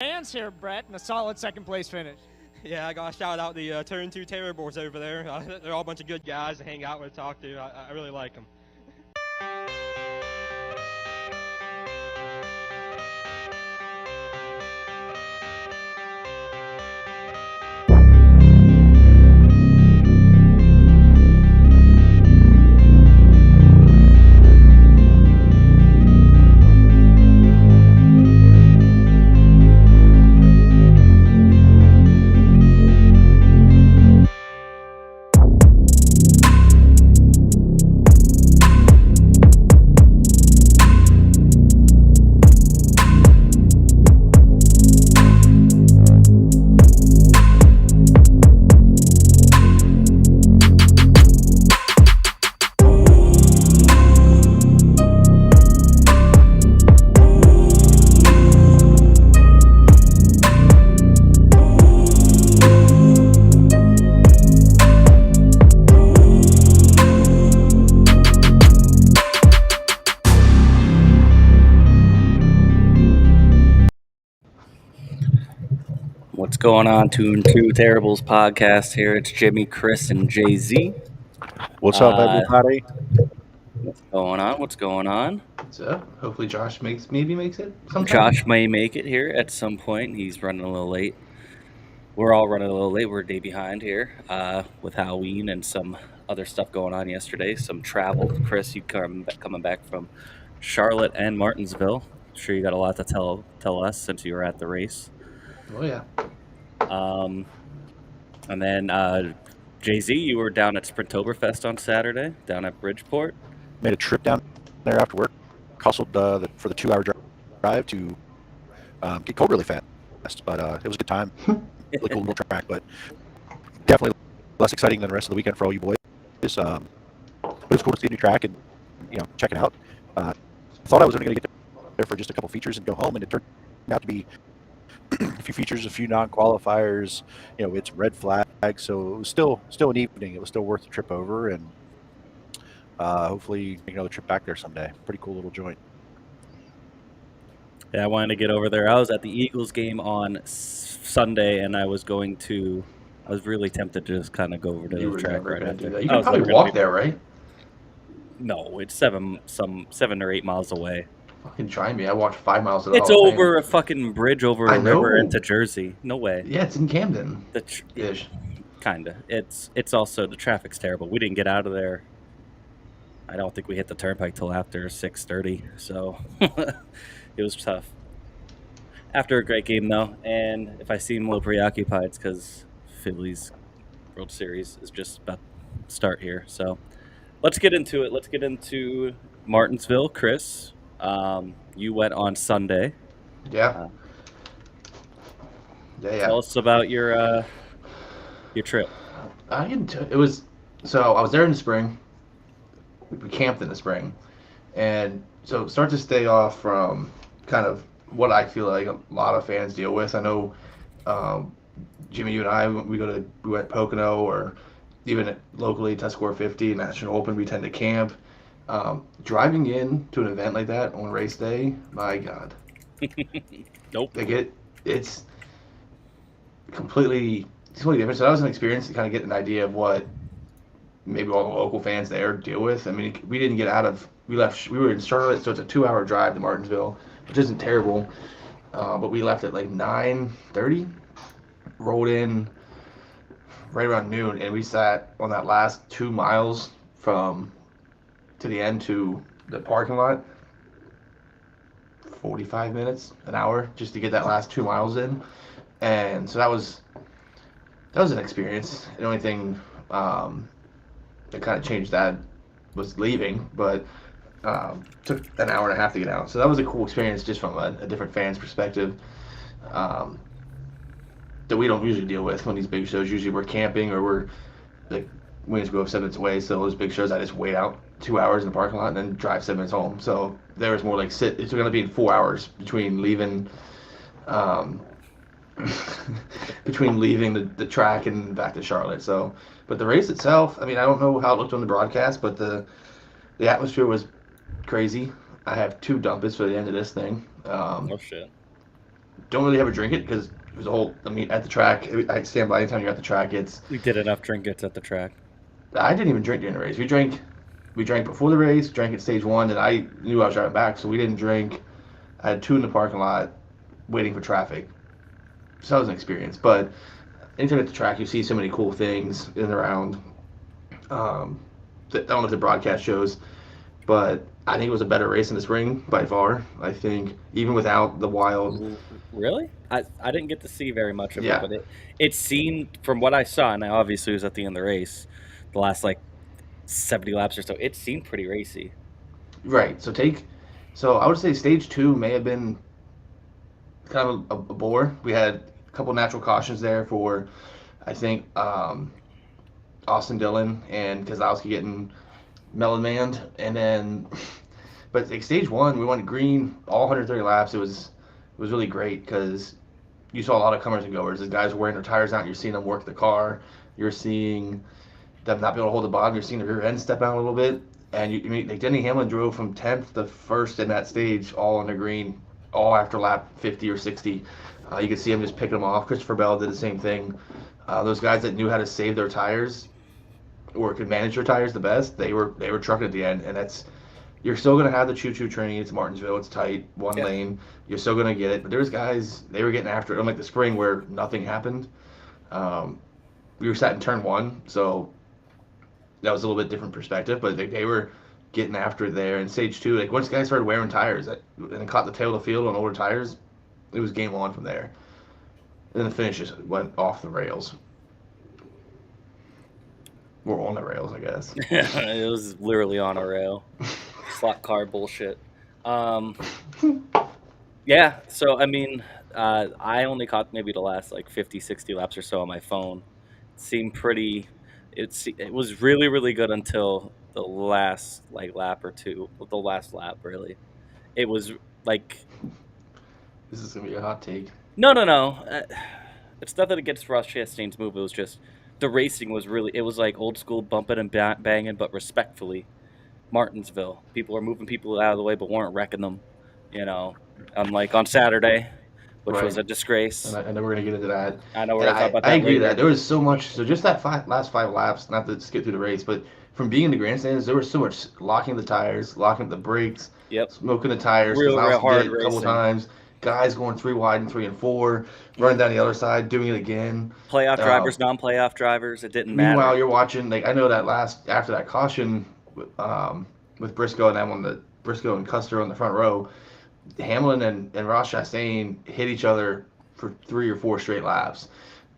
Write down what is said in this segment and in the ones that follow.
Hands here, Brett, and a solid second place finish. Yeah, I got to shout out the Turn 2 Terror Boys over there. They're all a bunch of good guys to hang out with, talk to. I really like them. What's going on, Two Terribles podcast here? It's Jimmy, Chris, and Jay-Z. What's up, everybody? What's going on? What's going on? So hopefully Josh makes it sometime. Josh may make it here at some point. He's running a little late. We're all running a little late. We're a day behind here with Halloween and some other stuff going on yesterday. Some travel. Chris, you coming back from Charlotte and Martinsville. I'm sure you got a lot to tell us since you were at the race. Oh yeah. And then Jay-Z, you were down at Sprintoberfest on Saturday, down at Bridgeport. Made a trip down there after work. Hustled for the 2-hour drive to get cold really fast, but it was a good time. Really cool little track, but definitely less exciting than the rest of the weekend for all you boys. But it was cool to see a new track and check it out. Thought I was only going to get there for just a couple features and go home, and it turned out to be a few features, a few non-qualifiers. It's red flag, so it was still an evening. It was still worth the trip over, and hopefully make another trip back there someday. Pretty cool little joint. Yeah, I wanted to get over there. I was at the Eagles game on Sunday, and I was really tempted to just kind of go over to the track right after. You can probably walk there, right? No, it's 7 or 8 miles away. Fucking try me. I walked 5 miles. It's over a fucking bridge over a river into Jersey. No way. Yeah, it's in Camden. Kinda. It's also, the traffic's terrible. We didn't get out of there. I don't think we hit the turnpike till after 6:30, so it was tough. After a great game, though, and if I seem a little preoccupied, it's because Phillies World Series is just about to start here. So let's get into it. Let's get into Martinsville. Chris, you went on Sunday. Yeah. Tell us about your trip. I was there in the spring. We camped in the spring, and so start to stay off from kind of what I feel like a lot of fans deal with. I know, Jimmy, you and I, we went Pocono, or even locally Tuscarora 50 National Open, we tend to camp. Driving in to an event like that on race day, my God. Nope. It's completely different. So that was an experience to kind of get an idea of what maybe all the local fans there deal with. I mean, we didn't get we were in Charlotte, so it's a 2-hour drive to Martinsville, which isn't terrible. But we left at like 9:30, rolled in right around noon, and we sat on that last 2 miles to the end to the parking lot, 45 minutes, an hour, just to get that last 2 miles in. And so that was an experience. The only thing that kind of changed that was leaving, but took an hour and a half to get out. So that was a cool experience just from a different fan's perspective that we don't usually deal with when these big shows. Usually we're camping, or we're like Williamsburg 7 minutes away, so those big shows I just wait out 2 hours in the parking lot and then drive 7 minutes home. So there was more like it's going to be in 4 hours between leaving the track and back to Charlotte. So, but the race itself, I mean, I don't know how it looked on the broadcast, but the atmosphere was crazy. I have 2 dumpets for the end of this thing. Oh shit. don't really ever drink it because it was a whole. I mean, at the track, I stand by anytime you're at the track. We did enough trinkets at the track. I didn't even drink during the race. We drank before the race, drank at stage one, and I knew I was driving back, so we didn't drink. I had two in the parking lot, waiting for traffic. So that was an experience. But anytime at the track, you see so many cool things in and around. I don't know if the broadcast shows, but I think it was a better race in the spring by far. I think even without the wild. Really? I didn't get to see very much of Yeah. it, but it seemed, from what I saw, and I obviously was at the end of the race, the last like 70 laps or so, it seemed pretty racy. Right. So I would say stage two may have been kind of a bore. We had a couple natural cautions there for, I think, Austin Dillon and Kozlowski getting melon manned, and then, but like stage one, we went green all 130 laps. It was really great because you saw a lot of comers and goers. The guys were wearing their tires out. You're seeing them work the car. You're seeing them not be able to hold the bottom. You're seeing the rear end step out a little bit. And I mean, like Denny Hamlin drove from 10th to 1st in that stage, all on the green, all after lap 50 or 60. You could see him just picking them off. Christopher Bell did the same thing. Those guys that knew how to save their tires or could manage their tires the best, they were trucking at the end. And that's, you're still gonna have the choo-choo train. It's Martinsville. It's tight, one lane. You're still gonna get it. But there's guys, they were getting after it. Unlike the spring where nothing happened. We were sat in turn one, so that was a little bit different perspective. But they were getting after it there. In stage two, like once guys started wearing tires and caught the tail of the field on older tires, it was game on from there. And the finish just went off the rails. We're on the rails, I guess. It was literally on a rail. Slot car bullshit. Yeah, so I mean, I only caught maybe the last like 50, 60 laps or so on my phone. It seemed pretty. It was really, really good until the last like lap or two. The last lap, really. It was like This is gonna be a hot take. no. It's nothing against Ross Chastain's move. It was just the racing was really. It was like old school bumping and banging, but respectfully. Martinsville. People were moving people out of the way, but weren't wrecking them. You know, unlike on Saturday, which was a disgrace. And I know we're gonna get into that. I know we're gonna talk about that. I agree later. that there was so much. So just that last 5 laps, not to skip through the race, but from being in the grandstands, there was so much locking the tires, locking the brakes, smoking the tires. Real hard did it a couple times. Guys going 3 wide and 3 and 4, running down the other side, doing it again. Playoff drivers, non-playoff drivers, it didn't matter. Meanwhile, you're watching. Like I know that after that caution, with Briscoe and them on the Briscoe and Custer on the front row, Hamlin and Ross Chastain hit each other for 3 or 4 straight laps,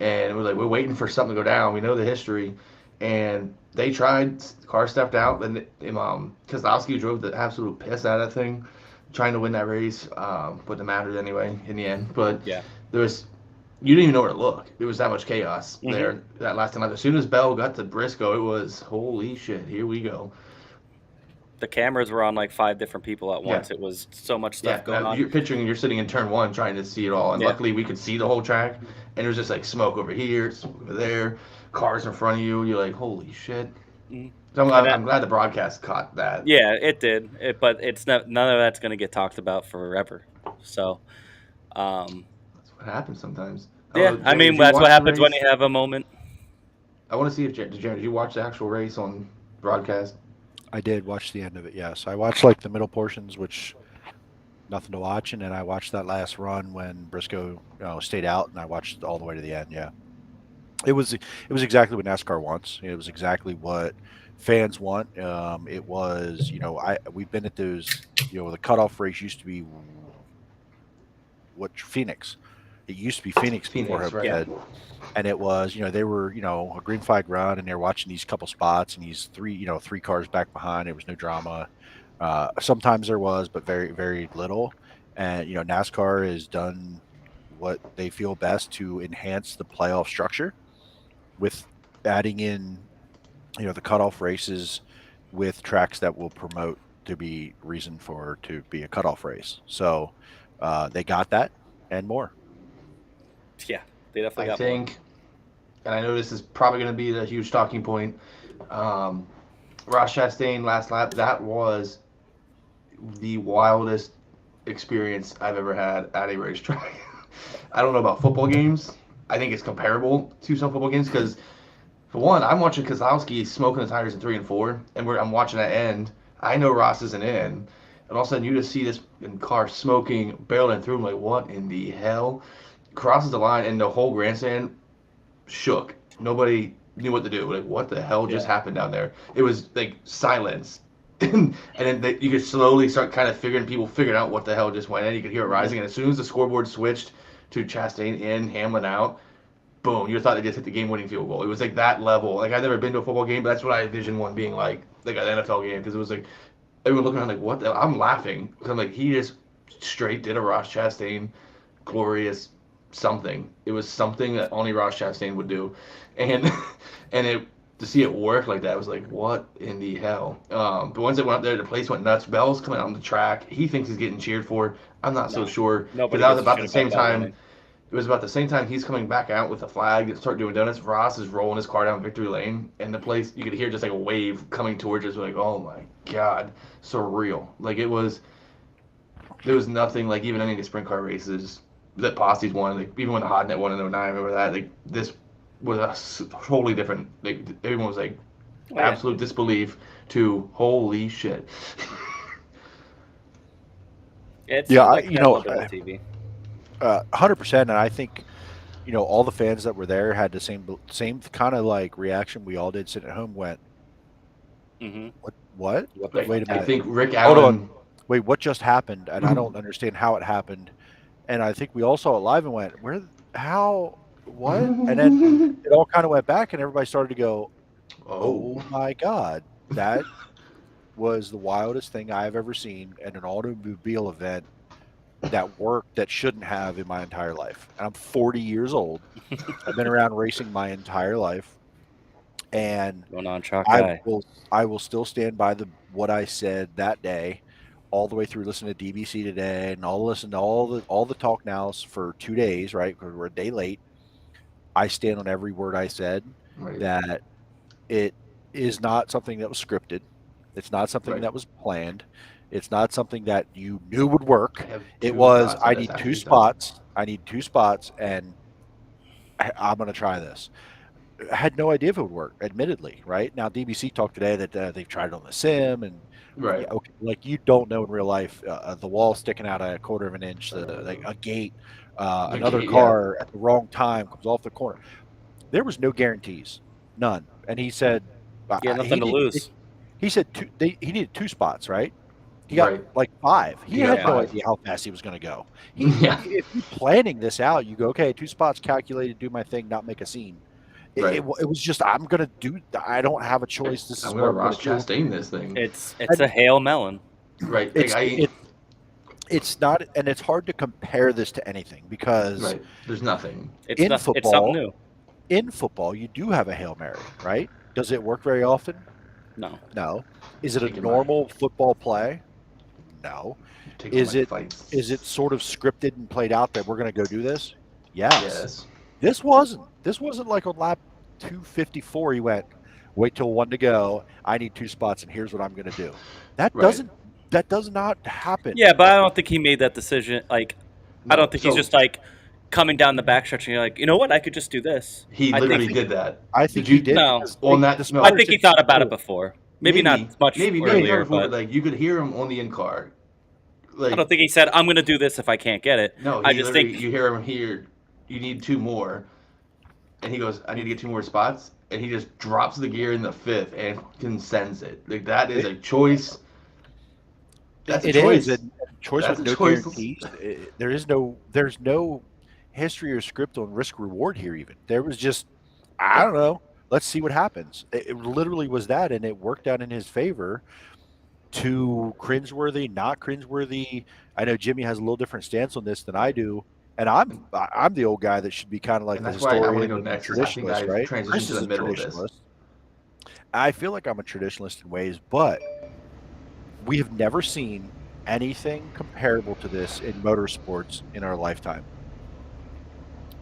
and we're waiting for something to go down. We know the history, and they tried. The car stepped out, and Kozlowski drove the absolute piss out of that thing, trying to win that race. Wouldn't have mattered anyway in the end. But there was, you didn't even know where to look. There was that much chaos there that last time. As soon as Bell got to Briscoe, it was holy shit. Here we go. The cameras were on like 5 different people at once. It was so much stuff going on. You're picturing you're sitting in turn one trying to see it all, and luckily we could see the whole track, and there was just like smoke over here, smoke over there, cars in front of you. You're like, holy shit. So I'm glad the broadcast caught that. Yeah, it did. But it's none of that's going to get talked about forever. So that's what happens sometimes. Yeah, I mean that's what happens when you have a moment. I want to see if Jared, did you watch the actual race on broadcast? I did watch the end of it, yes. I watched like the middle portions, which nothing to watch, and then I watched that last run when Briscoe stayed out, and I watched all the way to the end. Yeah, it was exactly what NASCAR wants. It was exactly what fans want. It was we've been at those. The cutoff race used to be Phoenix. It used to be Phoenix before right. Yeah. And it was, they were, a green flag run, and they're watching these couple spots, and these 3 cars back behind. It was no drama. Sometimes there was, but very, very little. And, NASCAR has done what they feel best to enhance the playoff structure with adding in, the cutoff races with tracks that will promote to be reason to be a cutoff race. So they got that and more. Yeah. They definitely got more. And I know this is probably going to be the huge talking point. Ross Chastain last lap, that was the wildest experience I've ever had at a racetrack. I don't know about football games. I think it's comparable to some football games because, for one, I'm watching Kozlowski smoking the tires in 3 and 4, and I'm watching that end. I know Ross isn't in, and all of a sudden you just see this car smoking, barreling through. I'm like, what in the hell? Crosses the line, and the whole grandstand shook. Nobody knew what to do. Like, what the hell just happened down there? It was like silence. And then you could slowly start kind of figuring out what the hell just went in. You could hear it rising, and as soon as the scoreboard switched to Chastain in, Hamlin out, boom, you thought they just hit the game-winning field goal. It was like that level. Like, I've never been to a football game, but that's what I envisioned one being like an NFL game, because it was like everyone looking around like, what the? I'm laughing because I'm like, he just straight did a Ross Chastain glorious something. It was something that only Ross Chastain would do, and and it to see it work like that was like, what in the hell? But once it went up there, the place went nuts. Bell's coming out on the track. He thinks he's getting cheered for. I'm not so sure. Nobody That was gives a about shit the same about that time. winning. It was about the same time he's coming back out with a flag and start doing donuts. Ross is rolling his car down victory lane, and the place you could hear just like a wave coming towards us. Like, oh my god, surreal. Like there was nothing like even any of the sprint car races that Posse's won. Like even when the Hodnet won in '09, remember that? Like this was a totally different. Like everyone was like absolute disbelief to holy shit. It's Yeah, like that on TV. 100%. And I think, all the fans that were there had the same kind of like reaction we all did sitting at home. Went, Mm-hmm. what? Like, Wait a minute. I think Rick Hold Allen. on. Wait, what just happened? And I don't understand how it happened. And I think we all saw it live and went, how, what? And then it all kind of went back, and everybody started to go, oh my God, that was the wildest thing I've ever seen at an automobile event that worked that shouldn't have in my entire life. And I'm 40 years old. I've been around racing my entire life. And Going on track guy. I will still stand by what I said that day, all the way through listening to DBC today, and I'll listen to all the talk nows for 2 days, right? Because we're a day late. I stand on every word I said. Right. That it is not something that was scripted. It's not something Right. that was planned. It's not something that you knew would work. have It two was, spots I that need that's two actually spots. I need 2 spots, and I'm going to try this. I had no idea if it would work, admittedly, right? Now, DBC talked today that they've tried it on the sim, and Right. yeah, okay, like you don't know in real life, the wall sticking out a quarter of an inch, like a gate, another gate, car at the wrong time comes off the corner. There was no guarantees, none. And he said, Yeah, nothing to lose. He said he needed 2 spots, right? He got Right. like 5. He had got no 5. idea how fast he was going to go. Yeah. If you're planning this out, you go, okay, 2 spots calculated, do my thing, not make a scene. Right. It was just, I don't have a choice. This is I'm what gonna I'm Ross going to do. Chastain this thing. It's a hail melon. Right. It's not, and it's hard to compare this to anything because Right. There's nothing. It's in it's something new. In football, you do have a Hail Mary, right? Does it work very often? No. No. Is it a Taking my- normal football play? No. Taking Is my it fights. is it sort of scripted and played out that we're going to go do this? Yes. Yes. This wasn't like on lap 254 he went, wait till 1 to go, I need 2 spots and here's what I'm going to do. That Right. does not happen. Yeah, but I don't think he made that decision. Like, I don't think he's So, just like coming down the backstretch and you're like, you know what, I could just do this. He I literally think- did that. I think Did you- he did. No. because On that- the no. I think he thought about it cool. before. Maybe not much maybe earlier, before, but like you could hear him on the in car. Like I don't think he said, I'm going to do this if I can't get it. no, I he just literally think you hear him here. You need 2 more, and he goes, "I need to get 2 more spots," and he just drops the gear in the 5th and fucking sends it. Like that is a choice. That's a It choice. is, and choice That's with a no choice. guarantees. There's no history or script on risk reward here. Even there was just, I don't know. Let's see what happens. It literally was that, and it worked out in his favor. To cringeworthy, not cringeworthy. I know Jimmy has a little different stance on this than I do, and I'm the old guy that should be kind of like And the that's why I wanna historian go and the next, is I think traditionalist, I've right? transitioned Chris to is the a middle of this. traditionalist. I feel like I'm a traditionalist in ways, but we have never seen anything comparable to this in motorsports in our lifetime.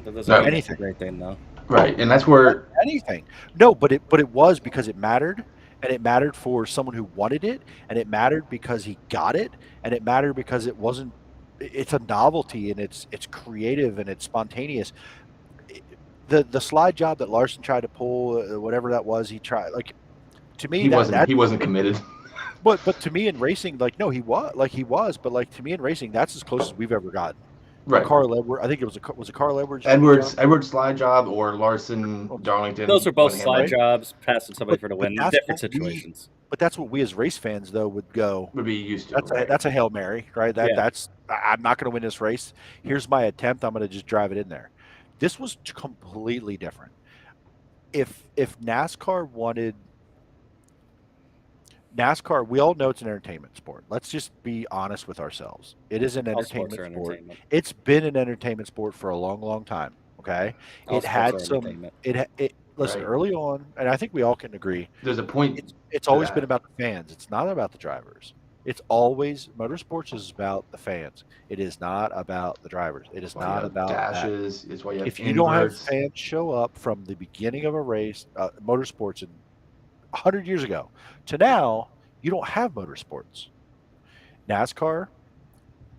that doesn't No. mean it's a Anything. great thing, though. Right, and that's where Anything. No, but it was because it mattered, and it mattered for someone who wanted it, and it mattered because he got it, and it mattered because it wasn't it's a novelty and it's creative and it's spontaneous. The slide job that Larson tried to pull, whatever that was, he tried like to me He that wasn't committed. but to me in racing, like no, he was, but like to me in racing, that's as close as we've ever gotten. Right. Carl Edwards, I think it was a Carl Edwards. Edwards slide job or Larson Darlington. Those are both one-hand, slide right? jobs, passing somebody But- for the but win. that's Different what situations. But that's what we as race fans though would go. Would be used to. That's a Hail Mary, right? Yeah. That's I'm not going to win this race. Here's my attempt. I'm going to just drive it in there. This was completely different. If NASCAR wanted NASCAR, we all know it's an entertainment sport. Let's just be honest with ourselves. It is an All sports entertainment are sport. entertainment. It's been an entertainment sport for a long, long time. Okay, All it sports had are some. entertainment. It listen Right. early on, and I think we all can agree. There's a point. It's to always that. been about the fans. It's not about the drivers. It's always motorsports is about the fans. It is not about the drivers. It is Why you not have about that. dashes. It's why you have If you don't have inverts. fans show up from the beginning of a race, motorsports, in 100 years ago to now, you don't have motorsports. NASCAR,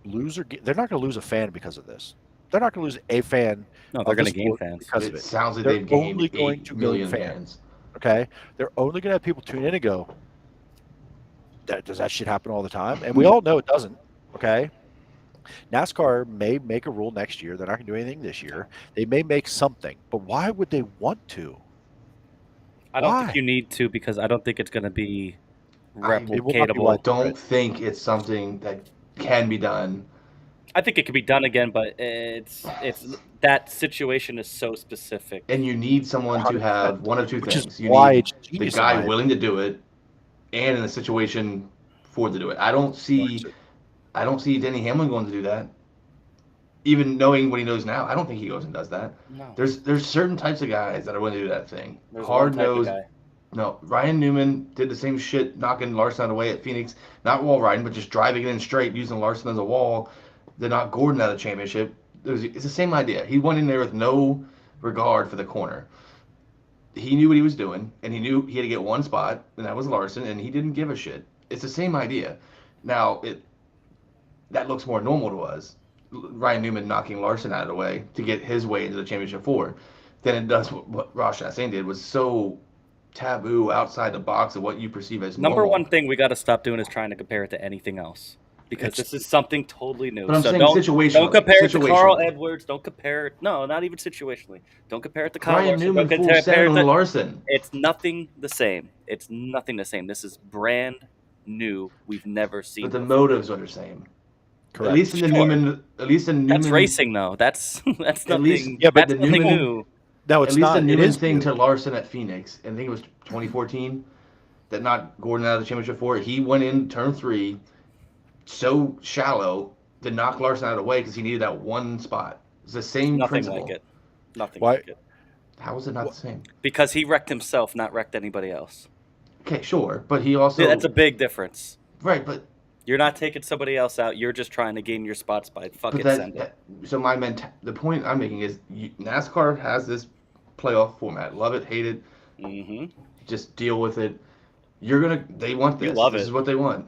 they're not going to lose a fan because of this. They're not going to lose a fan. No, they're of the going to gain sport fans. because of It it. sounds like They're they've gained only going 8 to million gain fans. Okay, they're only going to have people tune in and go. Does that shit happen all the time? And we all know it doesn't. Okay, NASCAR may make a rule next year. They're not going to do anything this year. They may make something, but why would they want to? I don't Why? think you need to because I don't think it's going to be It will not be replicatable. widespread. Don't think it's something that can be done. I think it could be done again, but it's that situation is so specific. And you need someone to 100%. have one of two Which things. is You why need it's the genius. guy willing to do it, and in a situation for to do it. I don't see Denny Hamlin going to do that. Even knowing what he knows now, I don't think he goes and does that. No. There's certain types of guys that are willing to do that thing. There's Hard one type of nosed. guy. No, Ryan Newman did the same shit, knocking Larson out of the way at Phoenix. Not wall riding, but just driving it in straight, using Larson as a wall. They knocked Gordon out of the championship. It's the same idea. He went in there with no regard for the corner. He knew what he was doing, and he knew he had to get one spot, and that was Larson, and he didn't give a shit. It's the same idea. Now, that looks more normal to us. Ryan Newman knocking Larson out of the way to get his way into the championship four, than it does what Ross Chastain did. Was so taboo, outside the box of what you perceive as Number normal. one thing we got to stop doing is trying to compare it to anything else because this is something totally new. But I'm so saying don't situationally. compare it to Carl Situationally. Edwards. Don't compare it. No, not even situationally. Don't compare it to Kyle Ryan Larson. Newman Don't full compare send it on to, Larson. It's nothing the same. It's nothing the same. This is brand new. We've never seen. But the before. motives are the same. Correct. At least in the Sure. Newman. At least in Newman. That's racing, though. That's nothing. least- Yeah, but that's the nothing Newman- new. No, At it's least not. the It Newman is thing new. to Larson at Phoenix, and I think it was 2014, that knocked Gordon out of the championship four. He went in turn 3 so shallow to knock Larson out of the way because he needed that one spot. It's the same Nothing principle. like it. Nothing Why- like it. How is it not the same? Because he wrecked himself, not wrecked anybody else. Okay, sure, but he also Yeah, that's a big difference. right, but You're not taking somebody else out. You're just trying to gain your spots by fucking send it. so the point I'm making is NASCAR has this playoff format. Love it, hate it, Mm-hmm. just deal with it. They want this. You love This it. is what they want.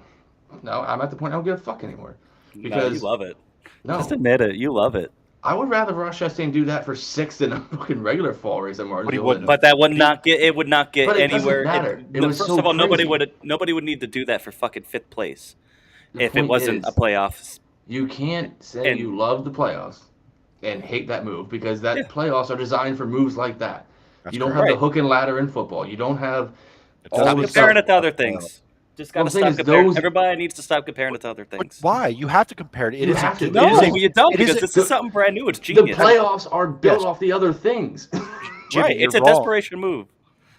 No, I'm at the point I don't give a fuck anymore. No, Because- you love it. No, Just admit it. You love it. I would rather Ross Chastain do that for 6th in a fucking regular fall race at Martinsville. wouldn't. But that would not get. It would not get But it doesn't anywhere. matter. It was first so of all, nobody crazy. would need to do that for fucking 5th place The if it point wasn't is, a playoff. You can't say And- you love the playoffs and hate that move because that Yeah. playoffs are designed for moves like that. That's You don't correct. have the Right. hook and ladder in football. You don't have It's all Stop this comparing stuff. it to other things. Just What I'm gotta saying stop is comparing. those- Everybody needs to stop comparing it to other But things. why? You have to compare it. It You is have to. it No, is a- you don't it because is a- this is something brand new. It's The genius. playoffs are built Yes. off the other things. Jimmy, Right, it's a you're wrong. desperation move.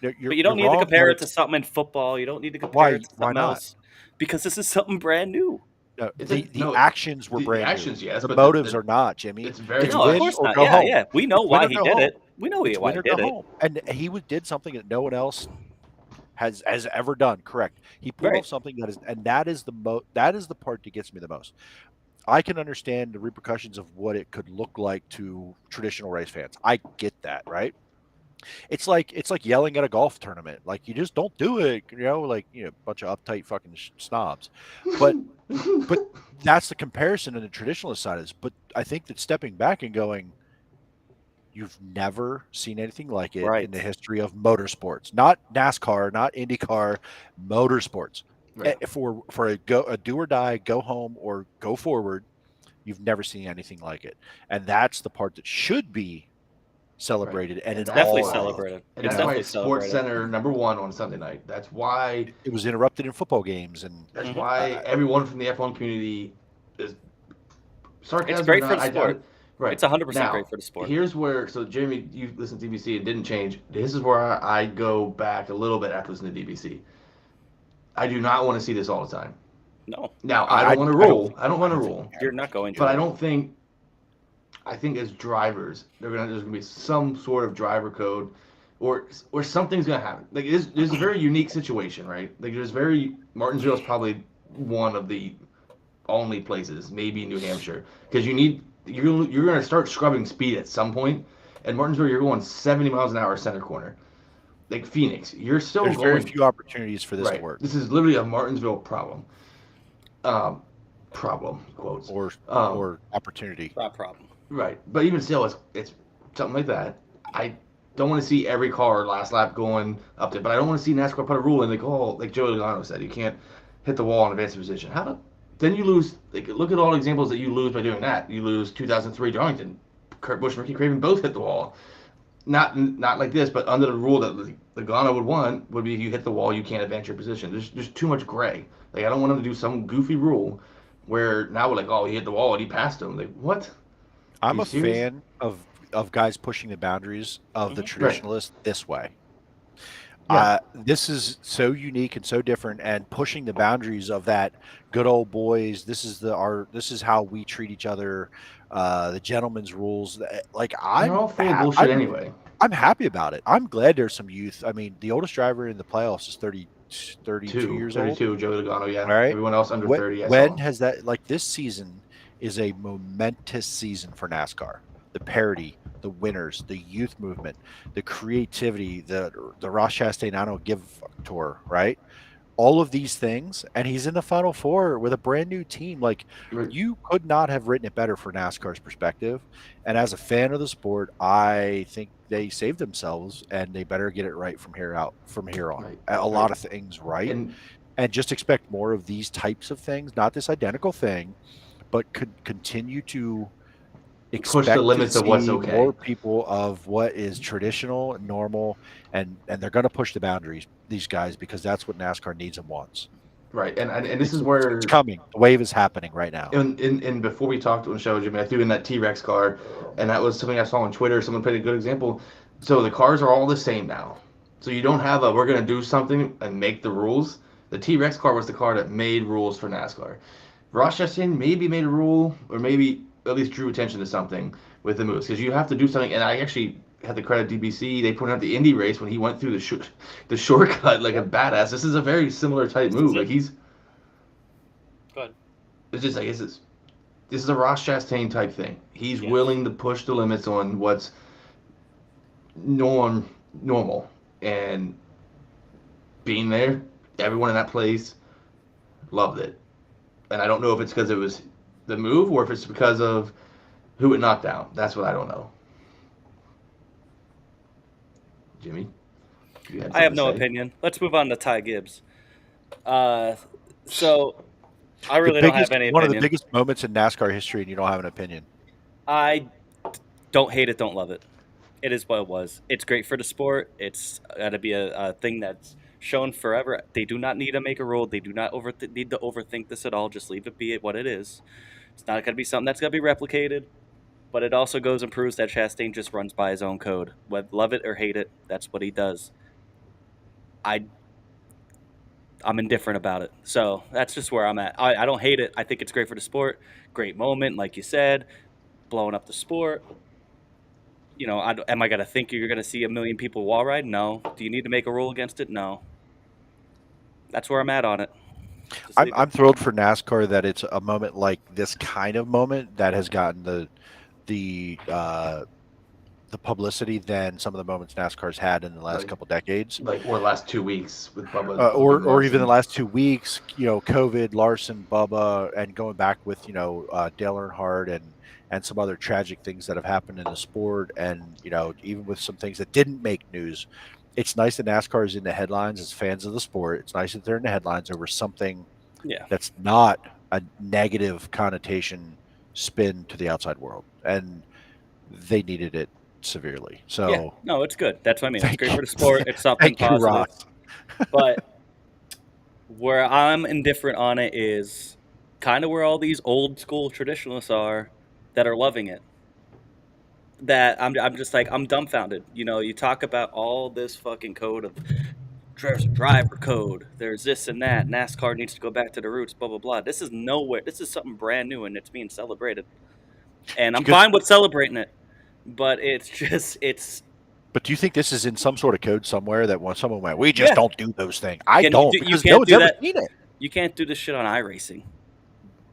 You're- But you don't need you're to wrong, compare but it to something in football. You don't need to compare Why- it to why something not? else because this is something brand new. No, It's a- the no, actions were the brand actions, new. yes, the but motives are not, Jimmy. it's very No, of win course or not. go Yeah, home. yeah. We know It's why win or he go did home. it. We know It's why win he or go did it. home. And he did something that no one else has ever done. Correct. He pulled Right. off something that is the part that gets me the most. I can understand the repercussions of what it could look like to traditional race fans. I get that, right? It's like yelling at a golf tournament. Like you just don't do it, like a bunch of uptight fucking snobs. But that's the comparison in the traditionalist side is. But I think that stepping back and going, you've never seen anything like it in the Right. history of motorsports, not NASCAR, not IndyCar, motorsports. Right. For a do or die, go home or go forward, you've never seen anything like it, and that's the part that should be celebrated. And in that's Definitely all why, celebrated. and It's that's why definitely it's Sports celebrated. Center #1 on Sunday night. That's why it was interrupted in football games, and that's Mhm. why everyone from the F1 community is sarcasm. It's great or for not, the I doubt sport. it. Right. It's 100% Now, great for the sport. here's where, so Jamie, you listen to DBC, it didn't change. This is where I go back a little bit after listening to DBC. I do not want to see this all the time. No, Now, I don't want to rule. I don't want to think rule. you're not going But to. I don't think, I think as drivers, there's gonna be some sort of driver code, or something's gonna happen. Like there's a very unique situation, right? Like Martinsville is probably one of the only places, maybe New Hampshire, because you're gonna start scrubbing speed at some point. And Martinsville, you're going 70 miles an hour center corner. Like Phoenix, you're still There's going very few opportunities for this to right. work, This is literally a Martinsville problem. Problem quotes. or opportunity. Not a problem. Right, but even still, it's something like that. I don't want to see every car last lap going up there, but I don't want to see NASCAR put a rule in like Joey Logano said, you can't hit the wall in advanced position. Then you lose. Like, look at all the examples that you lose by doing that. You lose 2003 Darlington. Kurt Busch and Ricky Craven both hit the wall. Not like this, but under the rule that Logano would want would be if you hit the wall, you can't advance your position. There's too much gray. Like I don't want him to do some goofy rule where now we're like, oh, he hit the wall and he passed him. Like what? I'm you a serious? fan of guys pushing the boundaries of the Mhm. traditionalists this way. Yeah. This is so unique and so different, and pushing the boundaries of that good old boys. This is how we treat each other. The gentleman's rules. Like They're all full of bullshit anyway. I'm happy about it. I'm glad there's some youth. I mean, the oldest driver in the playoffs is 32 years old. 32, Joey Logano, yeah. All right. Everyone else under 30, I When saw. has that, like, this season is a momentous season for NASCAR. The parity, the winners, the youth movement, the creativity, the Ross Chastain I don't give a fuck tour, right? All of these things, and he's in the Final Four with a brand new team. Like, Right. you could not have written it better for NASCAR's perspective. And as a fan of the sport, I think they saved themselves, and they better get it right from here on. Right. A lot of things right, And and just expect more of these types of things. Not this identical thing, but could continue to push the limits of what's see okay. more people of what is traditional, normal, and they're going to push the boundaries. These guys, because that's what NASCAR needs and wants. Right. And this is where It's coming. The wave is happening right now. and before we talked on the show, Jimmy, I threw in that T-Rex car, and that was something I saw on Twitter. Someone put a good example. So the cars are all the same now. So you don't have we're going to do something and make the rules. The T-Rex car was the car that made rules for NASCAR. Ross Chastain maybe made a rule, or maybe at least drew attention to something with the moves, because you have to do something. And I actually had to credit DBC. They pointed out the Indy race when he went through the shortcut like a badass. This is a very similar type move. Like he's. Go ahead. It's just like this is a Ross Chastain type thing. He's Yes. willing to push the limits on what's normal, and being there, everyone in that place loved it. And I don't know if it's because it was the move or if it's because of who it knocked down. That's what I don't know. Jimmy, you had I have something no to say? opinion. Let's move on to Ty Gibbs. So I The really don't biggest- have any one of the opinion. biggest moments in NASCAR history, and you don't have an opinion. I don't hate it, don't love it. It is what it was. It's great for the sport. It's got to be a thing that's shown forever. They do not need to make a rule. They do not need to overthink this at all. Just leave it be what it is. It's not going to be something that's going to be replicated. But it also goes and proves that Chastain just runs by his own code. Whether love it or hate it, that's what he does. I'm indifferent about it. So that's just where I'm at. I don't hate it. I think it's great for the sport. Great moment, like you said, blowing up the sport. You know, am I going to think you're going to see a million people wall ride? No. Do you need to make a rule against it? No. That's where I'm at on it. Just leave it. I'm thrilled for NASCAR that it's a moment like this kind of moment that has gotten the the publicity than some of the moments NASCAR's had in the last couple decades. Or the last 2 weeks with Bubba. Or even the last 2 weeks, COVID, Larson, Bubba, and going back with, Dale Earnhardt and some other tragic things that have happened in the sport. And, even with some things that didn't make news, it's nice that NASCAR is in the headlines as fans of the sport. It's nice that they're in the headlines over something that's not a negative connotation spin to the outside world. And they needed it severely. So no, it's good. That's what I mean. It's great for the sport. It's something positive. But where I'm indifferent on it is kind of where all these old school traditionalists are that are loving it. That I'm just like, I'm dumbfounded. You talk about all this fucking code of there's driver code. There's this and that. NASCAR needs to go back to the roots, blah, blah, blah. This is nowhere. This is something brand new, and it's being celebrated. And I'm fine with celebrating it. But But do you think this is in some sort of code somewhere that when someone went, we just don't do those things? I don't, because no one's ever seen it. You can't do this shit on iRacing.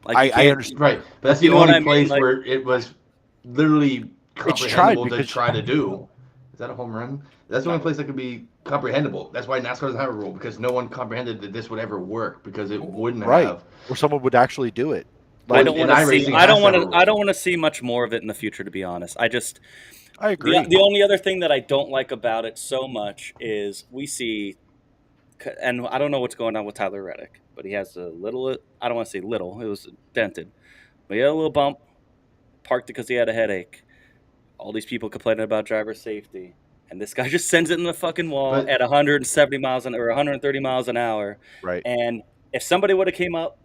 I understand. Right. But that's the only place where it was literally comprehensible to try to do. Is that a home run? That's the only place that could be comprehensible. That's why NASCAR doesn't have a rule, because no one comprehended that this would ever work, because it wouldn't have. Or someone would actually do it. I don't want to see much more of it in the future, to be honest. I agree. The only other thing that I don't like about it so much is we see, and I don't know what's going on with Tyler Reddick, but he has a little, I don't want to say little, it was dented, but he had a little bump, parked it because he had a headache. All these people complaining about driver safety, and this guy just sends it in the fucking wall at 170 miles or 130 miles an hour. Right. And if somebody would have came up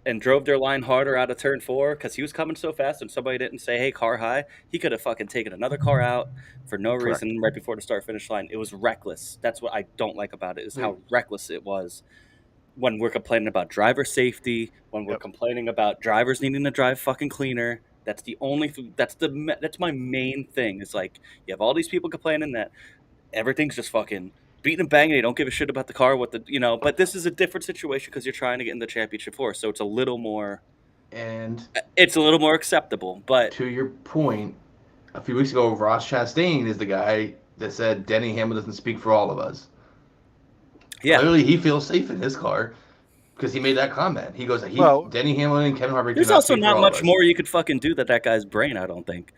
and drove their line harder out of turn 4 because he was coming so fast and somebody didn't say, hey, car high, he could have fucking taken another car out for no reason right before the start-finish line. It was reckless. That's what I don't like about it, is how reckless it was. When we're complaining about driver safety, when we're complaining about drivers needing to drive fucking cleaner, that's the only that's my main thing. It's like, you have all these people complaining that everything's just fucking beating and banging. They don't give a shit about the car, but this is a different situation because you're trying to get in the championship 4, so it's a little more acceptable. But to your point, a few weeks ago, Ross Chastain is the guy that said Denny Hamlin doesn't speak for all of us. Yeah, clearly he feels safe in his car because he made that comment. He goes, Denny Hamlin and Kevin Harvick. There's also not much more you could fucking do that guy's brain, I don't think.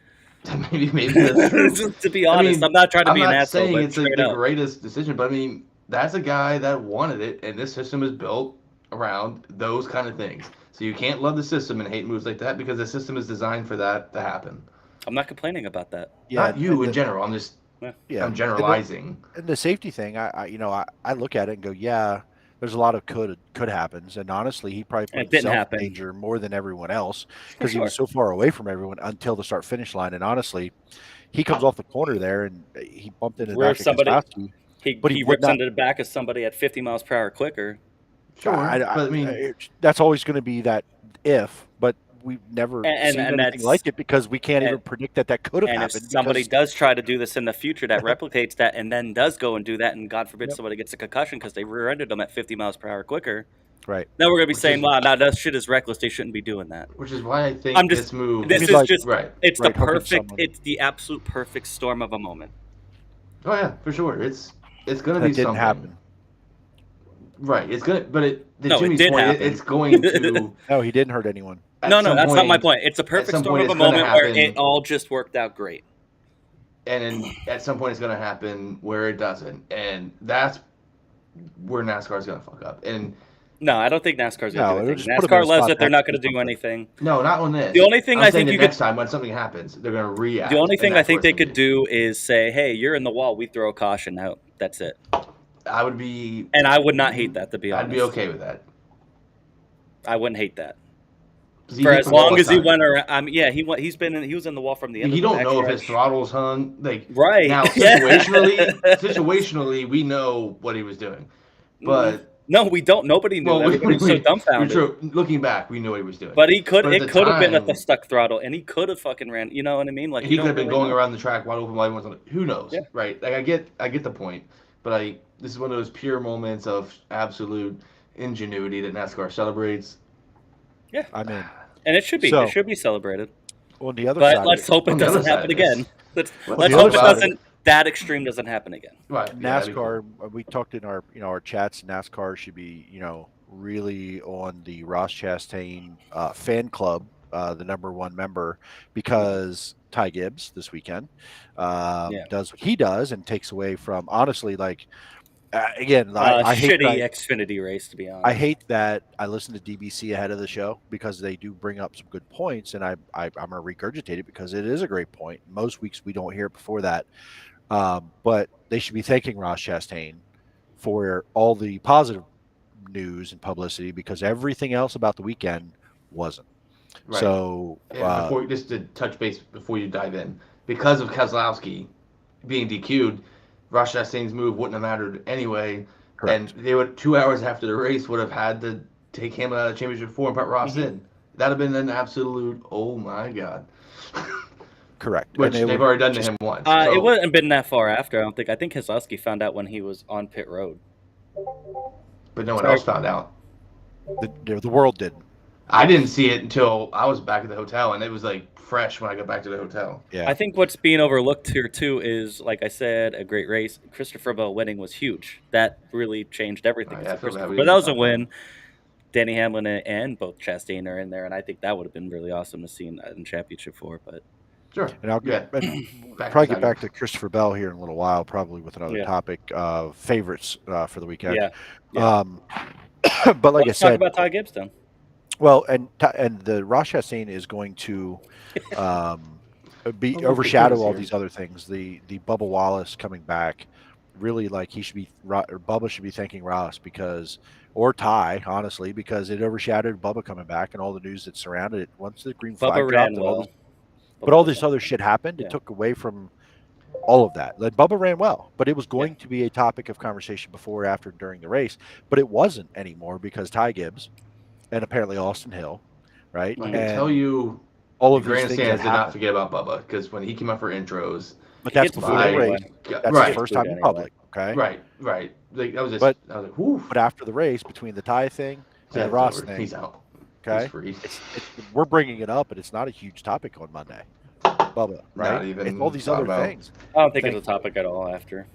maybe that's true. To be honest, I'm not trying to be an asshole. I'm not saying it's the greatest decision, but I mean, that's a guy that wanted it, and this system is built around those kind of things. So you can't love the system and hate moves like that, because the system is designed for that to happen. I'm not complaining about that. Yeah, not you in general. I'm just I'm generalizing. And the safety thing, I look at it and go, yeah, there's a lot of could happens, and honestly, he probably put himself in danger more than everyone else because he was so far away from everyone until the start finish line. And honestly, he comes off the corner there and he bumped into the back of Kostowski. He rips into the back of somebody at 50 miles per hour quicker. Sure, but I mean, that's always going to be that if, but we've never seen anything like it because we can't even predict that could have happened. If somebody does try to do this in the future that replicates that and then does go and do that, and God forbid somebody gets a concussion because they rear-ended them at 50 miles per hour quicker, right? Then we're going to be saying, wow, now that shit is reckless. They shouldn't be doing that. Which is why I think this move... This is just... Right. It's the perfect... It's the absolute perfect storm of a moment. Oh, yeah, for sure. It's going to be something. That didn't happen. Right. It's going to... But Jimmy's point, it's going to... No, he didn't hurt anyone. No, that's not my point. It's a perfect storm of a moment where it all just worked out great. And then at some point it's going to happen where it doesn't. And that's where NASCAR is going to fuck up. And no, I don't think NASCAR's going to do anything. NASCAR loves that they're not going to do anything. No, not on this. The only thing I think next time when something happens, they're going to react. The only thing I think they could do is say, hey, you're in the wall. We throw a caution out. That's it. I would be... And I would not hate that, to be honest. I'd be okay with that. I wouldn't hate that. For as long as he went around, he was in the wall from the end. You don't know if his throttle's hung, right now. Situationally, we know what he was doing, but no, we don't. Nobody knew. Everybody's so dumbfounded. Looking back, we knew what he was doing. But it could have been at the stuck throttle, and he could have fucking ran. You know what I mean? Like he could have been going around the track wide open while he was on it. Who knows? Yeah. Right? Like I get the point, but this is one of those pure moments of absolute ingenuity that NASCAR celebrates. Yeah, I mean, and it should be. It should be celebrated. On the other But side, let's of it, hope it On the other doesn't side happen of this, again. Let's the hope other it side of doesn't. That extreme doesn't happen again. Right. Yeah, that'd be NASCAR, cool. we talked in our our chats. NASCAR should be really on the Ross Chastain fan club, the #1 member, because Ty Gibbs this weekend Yeah. does what he does and takes away from honestly again I hate that Shitty Xfinity race, to be honest. I hate that I listen to DBC ahead of the show because they do bring up some good points, and I'm going to regurgitate it because it is a great point. Most weeks we don't hear it before that, but they should be thanking Ross Chastain for all the positive news and publicity because everything else about the weekend wasn't. Right. So And just to touch base before you dive in, because of Keselowski being DQ'd, Ross Chastain's move wouldn't have mattered anyway. correct. And they would 2 hours after the race would have had to take him out of the championship 4 and put Ross in. That'd have been an absolute oh my god. Correct. Which And they've already done to him once. It wouldn't have been that far after. I don't think. I think Keselowski found out when he was on pit road. But no one else found out. the world didn't. I didn't see it until I was back at the hotel, and it was like fresh when I got back to the hotel. Yeah. I think what's being overlooked here too is, like I said, a great race. Christopher Bell winning was huge. That really changed everything. I feel bad we But that was a didn't win. Danny Hamlin and both Chastain are in there, and I think that would have been really awesome to see in Championship 4. But Sure. And I'll Yeah. probably get back to Christopher Bell here in a little while, probably with another Yeah. topic of favorites for the weekend. yeah, But like let's I talk said, about Ty Gibbs then. well, and the Ross Chastain is going to be overshadow all these other things. The Bubba Wallace coming back, really he should be or Bubba should be thanking Ross or Ty honestly because it overshadowed Bubba coming back and all the news that surrounded it. Once the green flag Bubba dropped, ran and well. but all this other shit happened. Yeah. It took away from all of that. Bubba ran well, but it was going to be a topic of conversation before, after, during the race. But it wasn't anymore because Ty Gibbs and apparently Austin Hill, right? I And can tell you, all the of these things grandstands that did not happened. forget about Bubba because when he came out for intros, But that's gets before booed the anyway. race. That's right, his first time in Anyway. public. Okay. right. Like, I was But like, whoo. but after the race, between the Ty thing and the Ross thing, He's out. okay, He's free. we're bringing it up, but it's not a huge topic on Monday. Bubba, right? Not even It's all these thought other about. things. I don't think it's a topic at all after.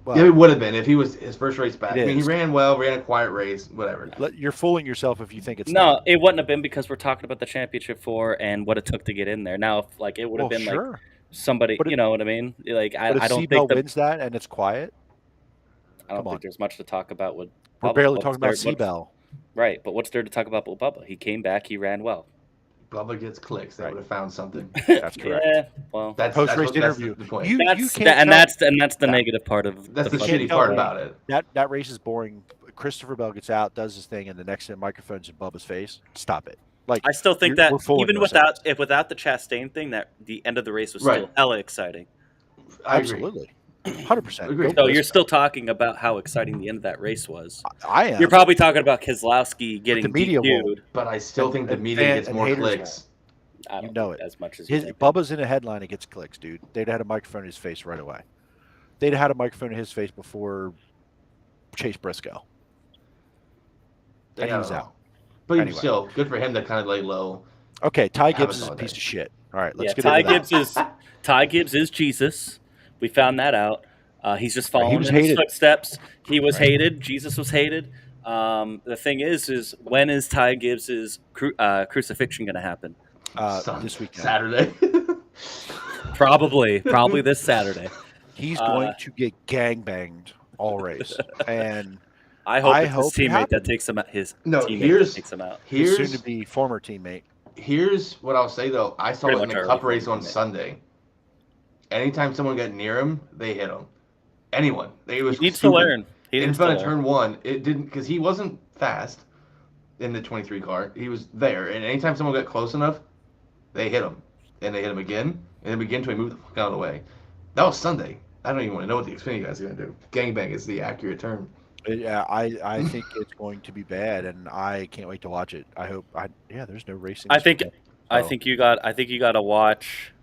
Well, Yeah, it would have been if he was his first race back. It I mean, he is. ran well, ran a quiet race, whatever. you're fooling yourself if you think it's No, not. it wouldn't have been because we're talking about the Championship 4 and what it took to get in there. Now, if it would have been sure. like somebody, But you know what I mean? Like But if I don't Seabell think wins that and it's quiet, I don't come on. think there's much to talk about with. we're Bubba. barely What's talking about there- what's- Seabell. Right, but what's there to talk about with Bubba? He came back, he ran well. Bubba gets clicks. They Right. would have found something. That's correct. Yeah, well, Post-race interview. The point. You that's can't that's the Yeah. negative part of. That's the fun. shitty part about it. that race is boring. Christopher Bell gets out, does his thing, and the next thing, microphone's in Bubba's face. Stop it. I still think we're that fooling even ourselves. without the Chastain thing, that the end of the race was Right. still hella exciting. I agree. Absolutely, 100%. Agreed. So you're still talking about how exciting the end of that race was. I am. You're probably talking about Keselowski getting the media DQ'd. But I still think the And media fan- gets and more haters clicks. I don't You know think it. as much as His you think. Bubba's in a headline. It gets clicks, dude. They'd had a microphone in his face right away. They'd had a microphone in his face before Chase Briscoe. And he was out. But Anyway. still, good for him to kind of lay low. Okay, Ty Have a Gibbs is a solid piece day. of shit. All right, let's Yeah, get Ty into that. Gibbs is Jesus. We found that out. He's just following was in his hated. footsteps. He was hated. Jesus was hated. The thing is when is Ty Gibbs's crucifixion going to happen? This weekend. Saturday. Probably this Saturday. He's going to get gangbanged all race. And I hope I it's hope his it teammate that happens. takes him out. His No, teammate that takes him out. his Here's soon-to-be former teammate. here's what I'll say though. I saw Pretty it in much the our Cup only race on teammate. Sunday. Anytime someone got near him, they hit him. Anyone. It was He needs to stupid. learn. He In needs front to of learn. turn one, it didn't because he wasn't fast in the 23 car. He was there, and anytime someone got close enough, they hit him, and they hit him again, and then again until he moved the fuck out of the way. That was Sunday. I don't even want to know what the Xfinity guys are gonna do. Gangbang is the accurate term. Yeah, I think it's going to be bad, and I can't wait to watch it. I hope. There's no racing. I this think weekend, I so- think you got to watch.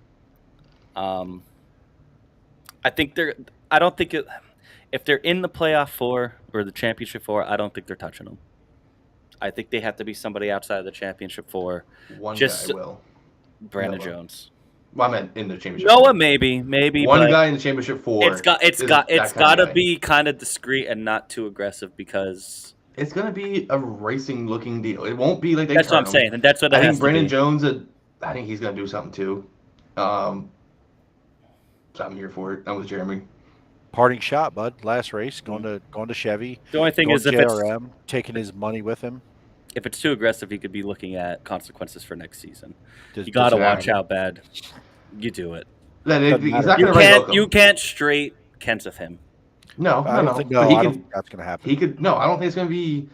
I think they're. I don't think it. If they're in the playoff 4 or the championship 4, I don't think they're touching them. I think they have to be somebody outside of the championship 4. One Just- guy will. Brandon Noah. Jones. Well, I meant in the championship. Noah, maybe. One but guy in the championship 4. It's got to be kind of discreet and not too aggressive because It's gonna be a racing looking deal. It won't be like they. that's what I'm saying, and that's what it I has think to Brandon be. Jones. I think he's gonna do something too. So I'm here for it. I'm with Jeremy. Parting shot, bud. Last race, going to Chevy. The only thing going is, to JRM, taking his money with him. if it's too aggressive, he could be looking at consequences for next season. Does- You got to does it watch matter? how bad you do it. He's matter. not gonna right hook him. You can't straight Kenseth him. No, I don't think But he I could, don't think that's going to happen. He could. No, I don't think it's gonna be.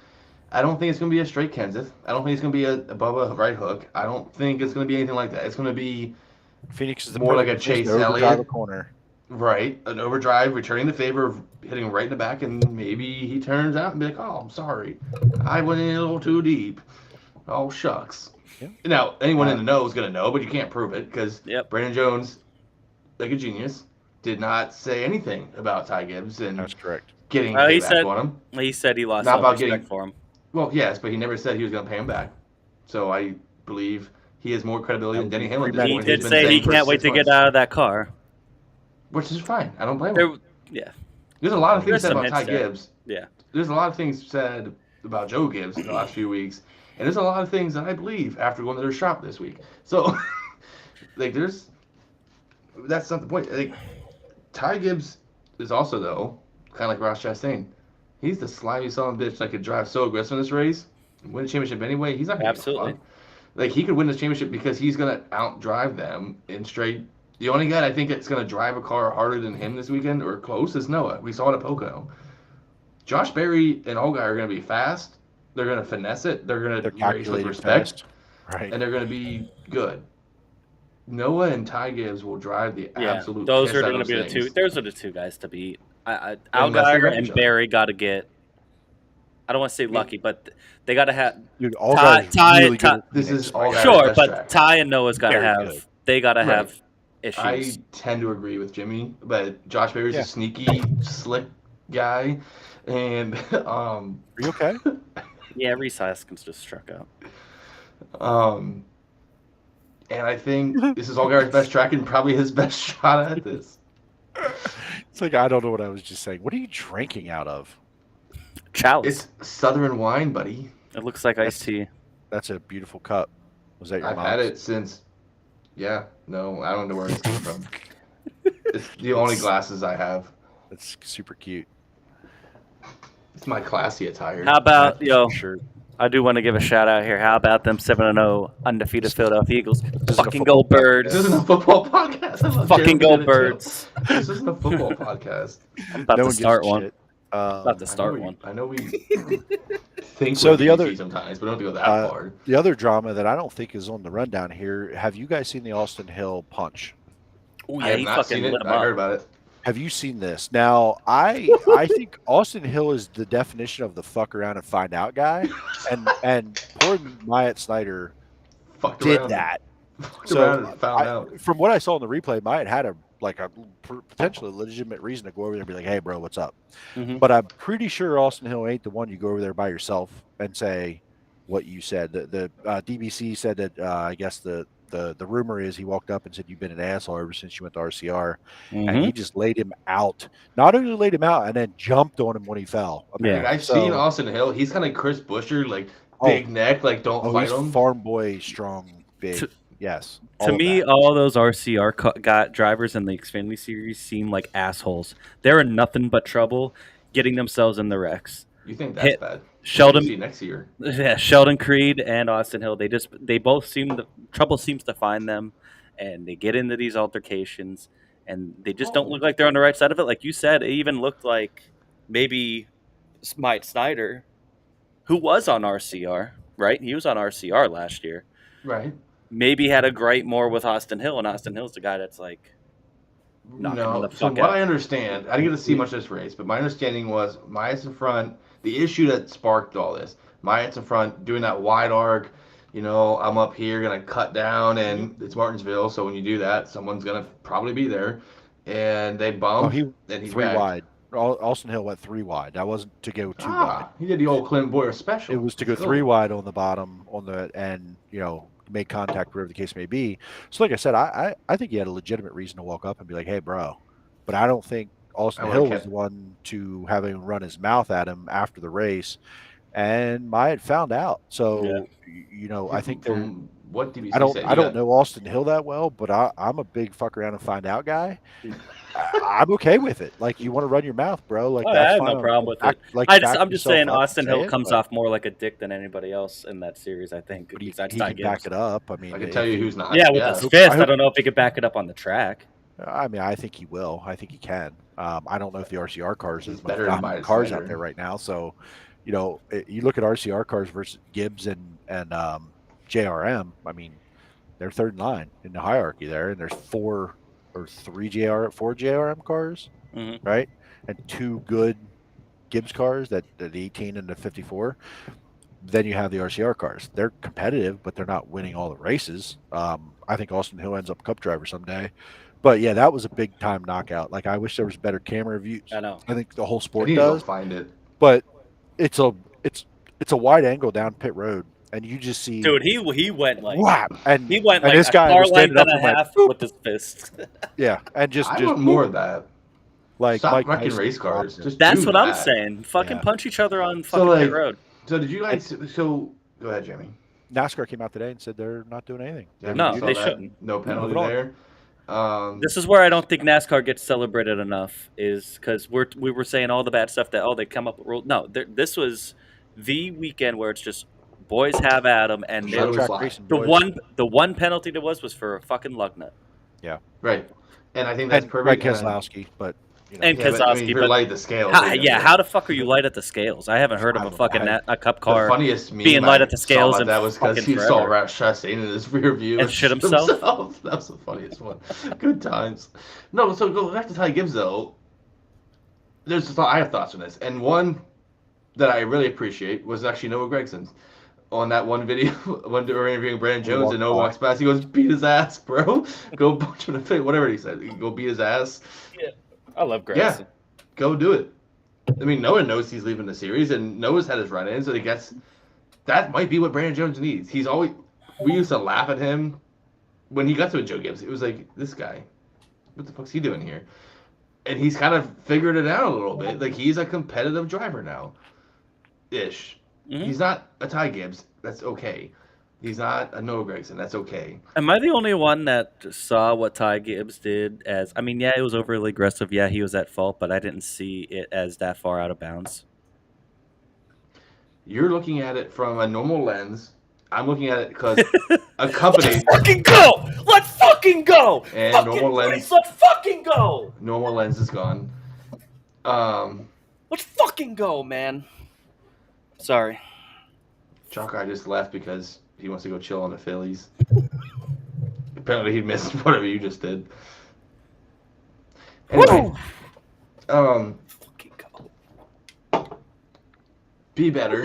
I don't think it's gonna be a straight Kenseth. I don't think it's gonna be a Bubba right hook. I don't think it's gonna be anything like that. It's gonna be Phoenix is the more like a perfect place Chase to overdrive Elliott. a corner. right an overdrive, returning the favor of hitting right in the back, and maybe he turns out and be like, "Oh, I'm sorry, I went in a little too deep. Oh shucks." Yeah. Now anyone in the know is gonna know, but you can't prove it because Yep. Brandon Jones, like a genius, did not say anything about Ty Gibbs and That's correct. getting Well, he payback said- on him. He said he lost Not all about respect getting- for him. Well, yes, but he never said he was going to pay him back. So I believe he has more credibility than Denny Hamlin. He He's did been say he saying for can't wait 6 to get months. out of that car. Which is fine. I don't blame him. Yeah. There's a lot of things There's said some about Ty hits there. Gibbs. Yeah. There's a lot of things said about Joe Gibbs in the last few weeks. And there's a lot of things that I believe after going to their shop this week. So, that's not the point. Ty Gibbs is also, though, kind of like Ross Chastain. He's the slimy son of a bitch that could drive so aggressive in this race and win a championship anyway. He's not going to Absolutely. he could win this championship because he's going to outdrive them in straight. The only guy I think that's going to drive a car harder than him this weekend or close is Noah. We saw it at Pocono. Josh Berry and Olga are going to be fast. They're going to finesse it. They're going to race with calculated respect. fast. Right. And they're going to be good. Noah and Ty Gibbs will drive the absolute those piss are out going to of be those the two. things. Those are the two guys to beat. Unless they Allgaier wreck and each other. Barry got to get. I don't want to say lucky, but they got to have. Dude, all Ty- guys Ty- really Ty- good. at This Phoenix. is all guys' Sure, best but track. Ty and Noah's got to Very have. good. They got to Right. have I issues. tend to agree with Jimmy, but Josh Berry's Yeah. a sneaky, slick guy, and Are you okay? Yeah, Reese Haskins just struck out. and I think this is Allgaier's best track and probably his best shot at this. It's like I don't know what I was just saying. What are you drinking out of? Chalice. It's Southern wine, buddy. It looks like iced tea. That's a beautiful cup. Was that your I've mom's? had it since. Yeah, no, I don't know where it's coming from. It's the only glasses I have. That's super cute. It's my classy attire. How about That's for sure. I do want to give a shout out here. How about them 7-0 undefeated Philadelphia Eagles? isn't a Fucking football go Birds! This isn't a football podcast. I love Fucking Jeremy go did it too. Birds! This isn't a football podcast. I'm about No to one gives start a one. shit. About to start one. I know we think So we're the other- PG sometimes, but don't have to go that far. The other drama that I don't think is on the rundown here. Have you guys seen the Austin Hill punch? Oh I yeah, have he not fucking seen it. lit him I heard up. about it. Have you seen this? Now, I think Austin Hill is the definition of the fuck around and find out guy, and poor Myatt Snyder Fucked did around. that. Fucked So, around and found out. From what I saw in the replay, Myatt had a potentially legitimate reason to go over there and be like, "Hey, bro, what's up?" Mhm. But I'm pretty sure Austin Hill ain't the one you go over there by yourself and say what you said. The DBC said that I guess the rumor is he walked up and said, "You've been an asshole ever since you went to RCR," and Mhm. he just laid him out. Not only laid him out, and then jumped on him when he fell. Yeah. Like, I've So- seen Austin Hill. He's kind of Chris Busher, like Oh. big neck, like don't Oh, fight he's him. farm boy, strong, big. To- Yes. To all of me, that. all those RCR drivers in the Xfinity Series seem like assholes. They're in nothing but trouble getting themselves in the wrecks. You think that's Hit- bad? Sheldon- See next year. Yeah, Sheldon Creed and Austin Hill, they both trouble seems to find them, and they get into these altercations, and they just don't look like they're on the right side of it. Like you said, it even looked like maybe Mike Snyder, who was on RCR, right? He was on RCR last year. Right. Maybe had a gripe more with Austin Hill, and Austin Hill's the guy that's like, knocking him No. the So fuck what out. I understand, I didn't get to see much of this race, but my understanding was Myatt's in front. The issue that sparked all this, Myatt's in front doing that wide arc. You know, I'm up here gonna cut down, and it's Martinsville, so when you do that, someone's gonna probably be there, and they bump. Oh, he and he's three wrecked. wide. Austin Hill went 3 wide. That wasn't to go 2 wide. He did the old Clint Boyer special. It was to go Let's 3 wide on the bottom and made contact, whatever the case may be. So, like I said, I think he had a legitimate reason to walk up and be like, "Hey, bro," but I don't think Austin Hill was the one to having run his mouth at him after the race, and Myatt found out. So, you know, I think from what DBC I said, don't know Austin Hill that well, but I'm a big fuck around and find out guy. I'm okay with it. Like, you want to run your mouth, bro. Like, that's I have fine. no problem with it. Like, I'm just saying Austin Hill comes but off more like a dick than anybody else in that series, I think. he Besides can Ty back Gibbs. it up. I mean, I can tell you who's not. Yeah, with his fist. I don't know if he could back it up on the track. I mean, I think he will. I think he can. I don't know if the RCR cars He's is better better than cars Snyder. out there right now. So, you know, you look at RCR cars versus Gibbs and JRM. I mean, they're third in line in the hierarchy there, and there's four JRM cars, right, and 2 good Gibbs cars, that the 18 and the 54. Then you have the RCR cars. They're competitive, but they're not winning all the races. I think Austin Hill ends up Cup driver someday. But yeah, that was a big time knockout. Like, I wish there was better camera views. I know. I think the whole sport I need does. to find it. But it's a wide angle down pit road, and you just see, dude, he went like whap, and he went and like this a guy car was length standing up and a and half went, with his fist. yeah, and just I want more of that. Like, Stop Mike wrecking Tyson race cars. dropped it. Just That's do what I'm that. saying. Fucking Yeah. punch each other on So, fucking like, pit road. So did you guys? So go ahead, Jeremy. NASCAR came out today and said they're not doing anything. Yeah, No, you saw they that. shouldn't. No penalty Move it on. there. This is where I don't think NASCAR gets celebrated enough, is because we were saying all the bad stuff that they come up with rules. No, this was the weekend where it's just boys have at 'em, and Let 'em Track fly. racing, the boys. one penalty there was for a fucking lug nut. Right, and I think that's And perfect. Greg Keselowski, but you know, And Yeah, but, I mean, Keselowski, you're but light the scales. how the fuck are you light at the scales? I haven't heard of a fucking a cup The car funniest meme being light I at the saw scales about and that was because fucking he saw forever. Roush Chastain in his rear view And shit himself? That was the funniest one. Good times. No, so go back to Ty Gibbs though. I have thoughts on this, and one that I really appreciate was actually Noah Gregson's. On that one video, when they were interviewing Brandon Jones and Noah walks past, he goes, "Beat his ass, bro. Go punch him in the face." Whatever he said, go beat his ass. Yeah, I love Gregson. Yeah, go do it. I mean, Noah knows he's leaving the series, and Noah's had his run-ins, so I guess that might be what Brandon Jones needs. We used to laugh at him when he got to a Joe Gibbs. It was like, this guy, what the fuck's he doing here? And he's kind of figured it out a little bit. Like, he's a competitive driver now, ish. Mm-hmm. He's not a Ty Gibbs. That's okay. He's not a Noah Gragson. That's okay. Am I the only one that saw what Ty Gibbs did as? I mean, yeah, it was overly aggressive. Yeah, he was at fault, but I didn't see it as that far out of bounds. You're looking at it from a normal lens. I'm looking at it because a company. Let's fucking go! Let's fucking go! And fucking normal lens. race, let's fucking go! Normal lens is gone. Let's fucking go, man. Sorry. Chalk just left because he wants to go chill on the Phillies. Apparently he missed whatever you just did. Anyway, Fucking go. be better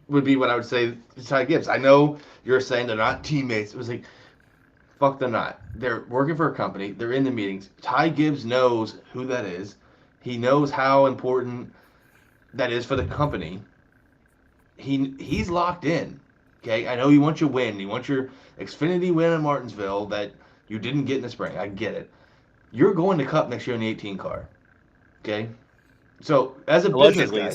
would be what I would say to Ty Gibbs. I know you're saying they're not teammates. It was like, fuck, they're not. They're working for a company. They're in the meetings. Ty Gibbs knows who that is. He knows how important that is for the company. He's locked in. Okay, I know you want your win. You want your Xfinity win in Martinsville that you didn't get in the spring. I get it. You're going to Cup next year in the 18 car. Okay, so as a business guy,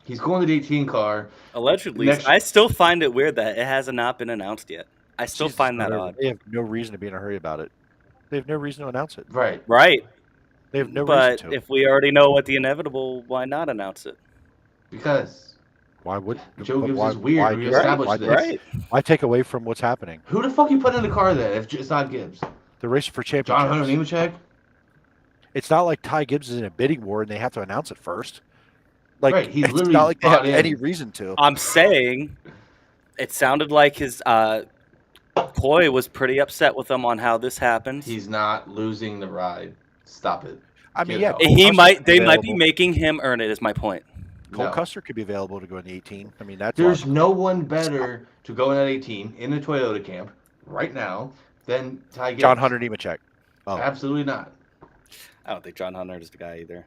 he's going to the 18 car. Allegedly, I still find it weird that it has not been announced yet. I still find that odd. They have no reason to be in a hurry about it. They have no reason to announce it. Right. Right. They have no But reason to. if we already know what the inevitable, why not announce it? Because Why would Joe Gibbs why, is weird. Why, We do established why, this. Right. why take away from what's happening? Who the fuck you put in the car then if it's not Gibbs? They're racing for John Hunter championships. Nemechek? It's not like Ty Gibbs is in a bidding war and they have to announce it first. Like, Right, he's it's literally not like they have bought in. any reason to. I'm saying it sounded like his Coy was pretty upset with him on how this happened. He's not losing the ride. Stop it. I mean, Get yeah, out. Cole They Custer might could be be available. making him earn it. Is my point. Cole No. Custer could be available to go in the 18. I mean, that's There's logical. no one better to go in at 18 in the Toyota camp right now than Ty Gibbs. John Hunter Nemechek. Oh, Absolutely not. I don't think John Hunter is the guy either.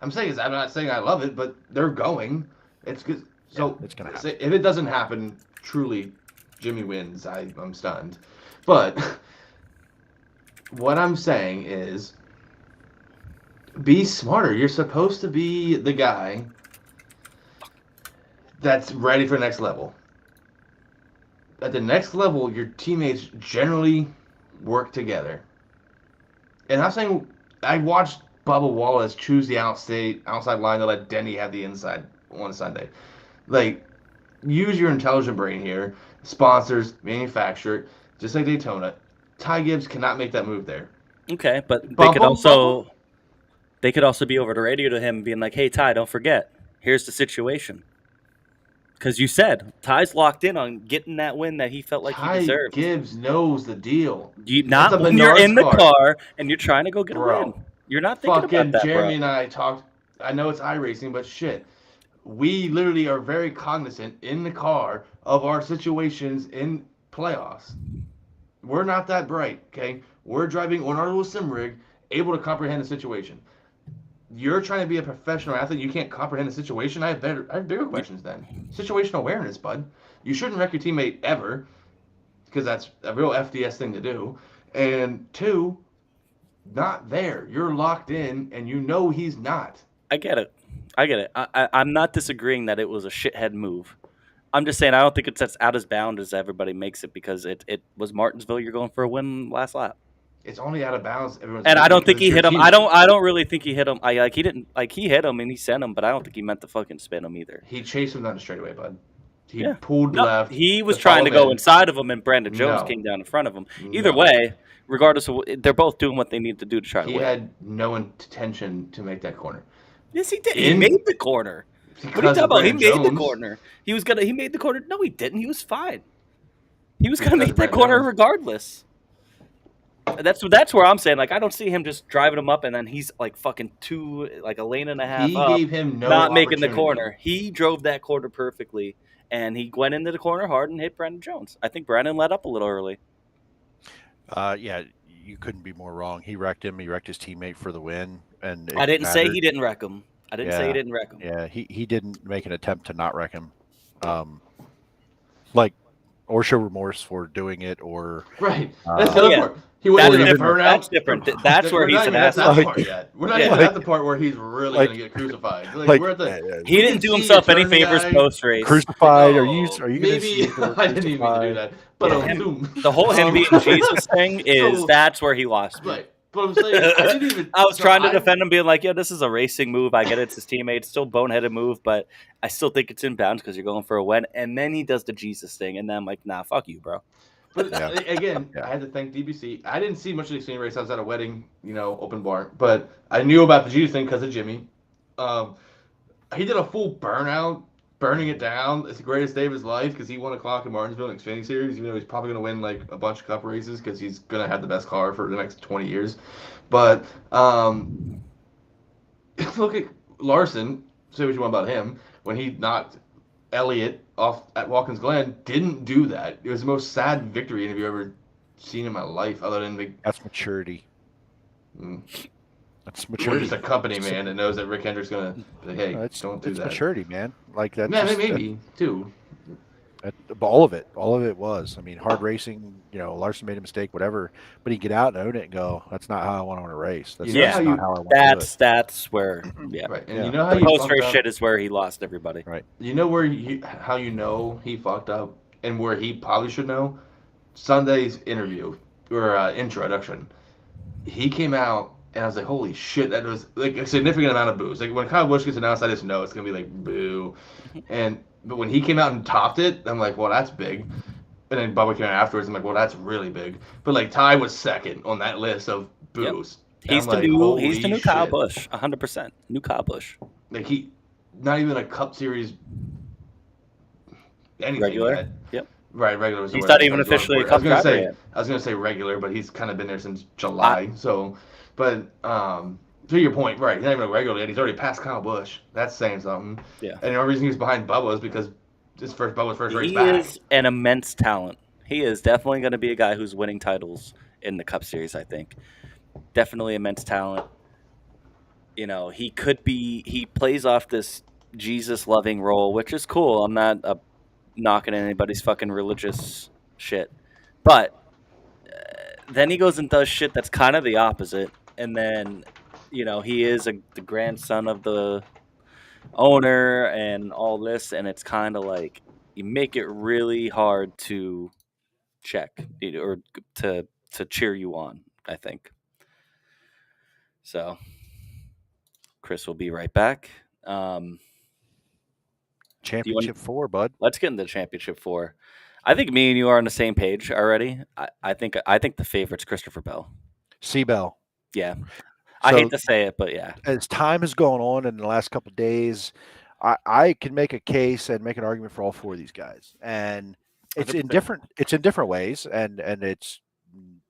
I'm not saying I love it, but they're going. It's good. So it's gonna if it doesn't happen truly Jimmy wins, I'm stunned. But what I'm saying is, be smarter. You're supposed to be the guy that's ready for the next level. At the next level, your teammates generally work together. And I'm saying, I watched Bubba Wallace choose the outside line to let Denny have the inside one Sunday. Like, use your intelligent brain here. Sponsors, manufacturer, just like Daytona. Ty Gibbs cannot make that move there. Okay, but they Bubba, could also be over the radio to him, being like, "Hey Ty, don't forget. Here's the situation." Because you said Ty's locked in on getting that win that he felt like he Ty deserved. Gibbs knows the deal. Not That's a when you're in the Menards car and you're trying to go get a Bro. win. You're not thinking about Fucking that, Jeremy bro. and I talked. I know it's iRacing, but shit. We literally are very cognizant in the car of our situations in playoffs. We're not that bright, okay? We're driving on our little sim rig, able to comprehend the situation. You're trying to be a professional athlete. You can't comprehend the situation. I have bigger questions then. Situational awareness, bud. You shouldn't wreck your teammate ever, because that's a real FDS thing to do. And two, not there. You're locked in, and you know he's not. I get it. I'm not disagreeing that it was a shithead move. I'm just saying I don't think it's as out as bound as everybody makes it, because it was Martinsville. You're going for a win last lap. It's only out of bounds. And I don't think he hit him. I I don't really think he hit him. He hit him and he sent him, but I don't think he meant to fucking spin him either. He chased him down the straightaway, bud. He Yeah. pulled No, left. he was trying to go inside of him, and Brandon Jones No. came down in front of him. Either No. way, regardless of they're both doing what they need to do to try to He win. had no intention to make that corner. Yes, he did. He made the corner. What are you Because talking of about? He Brandon made the Jones. corner. He made the corner. No, he didn't. He was fine. He was gonna Because make of that Brandon corner Jones. regardless. That's where I'm saying, like, I don't see him just driving him up and then he's like fucking a lane and a half He up, gave him no not making the opportunity. corner. He drove that corner perfectly, and he went into the corner hard and hit Brandon Jones. I think Brandon let up a little early. Yeah, you couldn't be more wrong. He wrecked him. He wrecked his teammate for the win. And I didn't say he didn't wreck him. I didn't say he didn't wreck him. Yeah, he didn't make an attempt to not wreck him, or show remorse for doing it, or Right. That's the other part. He That's wouldn't different. burnout. That's different. That's where We're he's not an even at that asshole. part yet. We're not even at the part where he's really gonna get crucified. We're at the. He didn't do himself any favors post race. Crucified? Are you maybe going to see I didn't even mean to do that. But The whole him being Jesus thing is that's where he lost me. Right. But I'm saying I didn't even. I was trying to defend him, being like, "Yeah, this is a racing move. I get it. It's his teammate. It's still a boneheaded move, but I still think it's in bounds because you're going for a win." And then he does the Jesus thing, and then I'm like, "Nah, fuck you, bro." But again, I had to thank DBC. I didn't see much of the Xfinity race. I was at a wedding, open bar. But I knew about the Jesus thing because of Jimmy. He did a full burnout, burning it down. It's the greatest day of his life because he won a clock in Martinsville in Xfinity Series. Even though he's probably going to win like a bunch of Cup races because he's going to have the best car for the next 20 years. But look at Larson. Say what you want about him. When he knocked Elliott off at Watkins Glen, didn't do that. It was the most sad victory I've ever seen in my life, other than That's maturity. That's We're maturity. just a company, man, that knows that Rick Hendrick's gonna say, "Hey, don't do it's that." maturity, man. Like that. Yeah, maybe too. All of it was. I mean, hard racing. Larson made a mistake, whatever. But he get out and own it and go. That's not how I want to race. That's Yeah. just not how I want to do it. That's where. Yeah. Right, and Yeah. you know how The you post fucked race up? shit is where he lost everybody. Right. You know how you know he fucked up, and where he probably should know. Sunday's interview or introduction, he came out and I was like, "Holy shit!" That was like a significant amount of boos. Like when Kyle Busch gets announced, I just know it's gonna be like boo, But when he came out and topped it, I'm like, well, that's big. And then Bubba came out afterwards. I'm like, well, that's really big. But like Ty was second on that list of boos. Yep. He's the new Kyle Busch, 100%. New Kyle Busch. Like not even a Cup Series anything Regular. yet. Yep. Right, regular. Was the He's word not I even was going officially for. a Cup driver yet. I was gonna say regular, but he's kind of been there since July. But to your point, right? He's not even a regular yet. He's already passed Kyle Busch. That's saying something. Yeah. And the only reason he was behind Bubba is because Bubba's first race He back. is an immense talent. He is definitely going to be a guy who's winning titles in the Cup Series, I think. Definitely immense talent. He plays off this Jesus-loving role, which is cool. I'm not knocking anybody's fucking religious shit, but then he goes and does shit that's kind of the opposite, and then he is the grandson of the owner and all this, and it's kind of like you make it really hard to check or to cheer you on, I think. So Chris will be right back. Championship 4, bud. Let's get into championship 4. I think me and you are on the same page already. I think the favorite's Christopher Bell. C-Bell. Yeah. I hate to say it, but yeah. As time has gone on in the last couple of days, I can make a case and make an argument for all 4 of these guys, and it's 100%. in different ways, and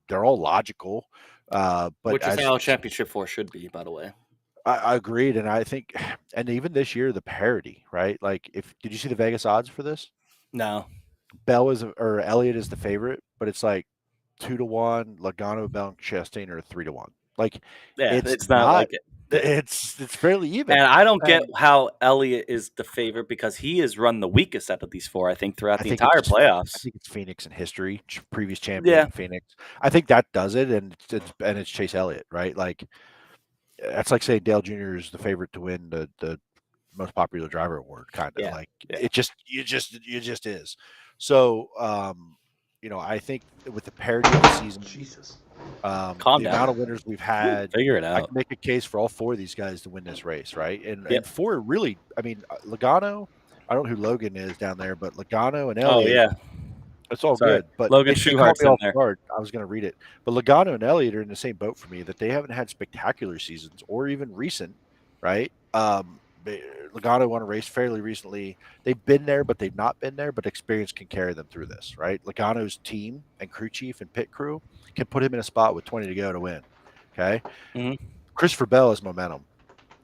they're all logical. But which is how championship 4 should be, by the way. I agreed, and I think, and even this year the parity, right? Like, did you see the Vegas odds for this? No. Bell or Elliott is the favorite, but it's like 2-1. Logano, Bell, and Chastain are 3-1. Like, yeah, it's not like it. It's fairly even. And I don't get how Elliott is the favorite because he has run the weakest out of these 4, I think, throughout the entire playoffs. I think it's Phoenix in history, previous champion in Phoenix. I think that does it, and it's Chase Elliott, right? Like, that's like saying Dale Jr. is the favorite to win the most popular driver award, kind of. Like, it just is. So, I think with the parity of the season, Calm the down. amount of winners we've had, figure it out. I can make a case for all 4 of these guys to win this race, right? And 4 really, I mean, Logano, I don't know who Logan is down there, but Logano and Elliott. Oh, yeah. It's all good. But Logan Schuhart's in there. I was going to read it. But Logano and Elliott are in the same boat for me, that they haven't had spectacular seasons or even recent, right? Logano won a race fairly recently. They've been there, but they've not been there. But experience can carry them through this, right? Logano's team and crew chief and pit crew can put him in a spot with 20 to go to win. Okay. Mm-hmm. Christopher Bell has momentum.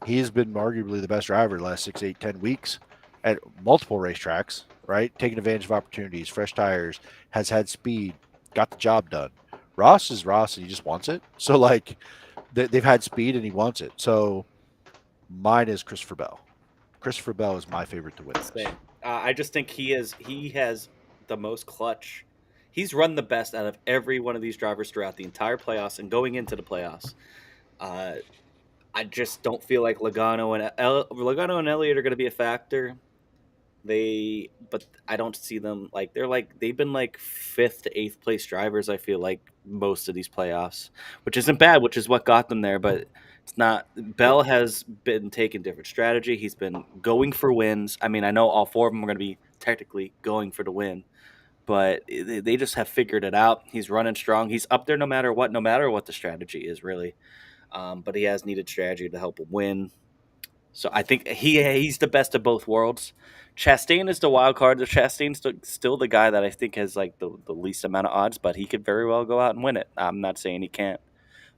He has been arguably the best driver the last 6, 8, 10 weeks at multiple racetracks, right? Taking advantage of opportunities, fresh tires, has had speed, got the job done. Ross is Ross, and he just wants it. So, like, they've had speed, and he wants it. So, mine is Christopher Bell. Christopher Bell is my favorite to win this. I just think he has the most clutch. He's run the best out of every one of these drivers throughout the entire playoffs and going into the playoffs. I just don't feel like Logano and Elliott are going to be a factor. But I don't see them they've been like 5th to 8th place drivers. I feel like most of these playoffs, which isn't bad, which is what got them there. But it's not. Bell has been taking different strategy. He's been going for wins. I mean, I know all 4 of them are going to be technically going for the win, but they just have figured it out. He's running strong. He's up there no matter what the strategy is, really. But he has needed strategy to help him win. So I think he's the best of both worlds. Chastain is the wild card. Chastain's still the guy that I think has like the least amount of odds, but he could very well go out and win it. I'm not saying he can't,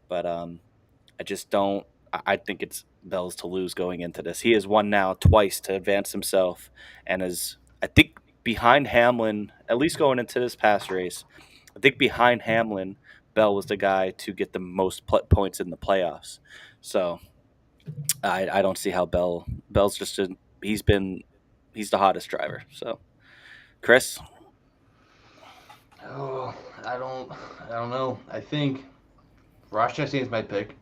but I just don't. I think it's Bell's to lose going into this. He has won now twice to advance himself, and is, I think, behind Hamlin, at least going into this past race. I think behind Hamlin, Bell was the guy to get the most points in the playoffs. So I don't see how Bell's just he's the hottest driver. So, Chris? Oh, I don't know. I think Ross Chastain is my pick.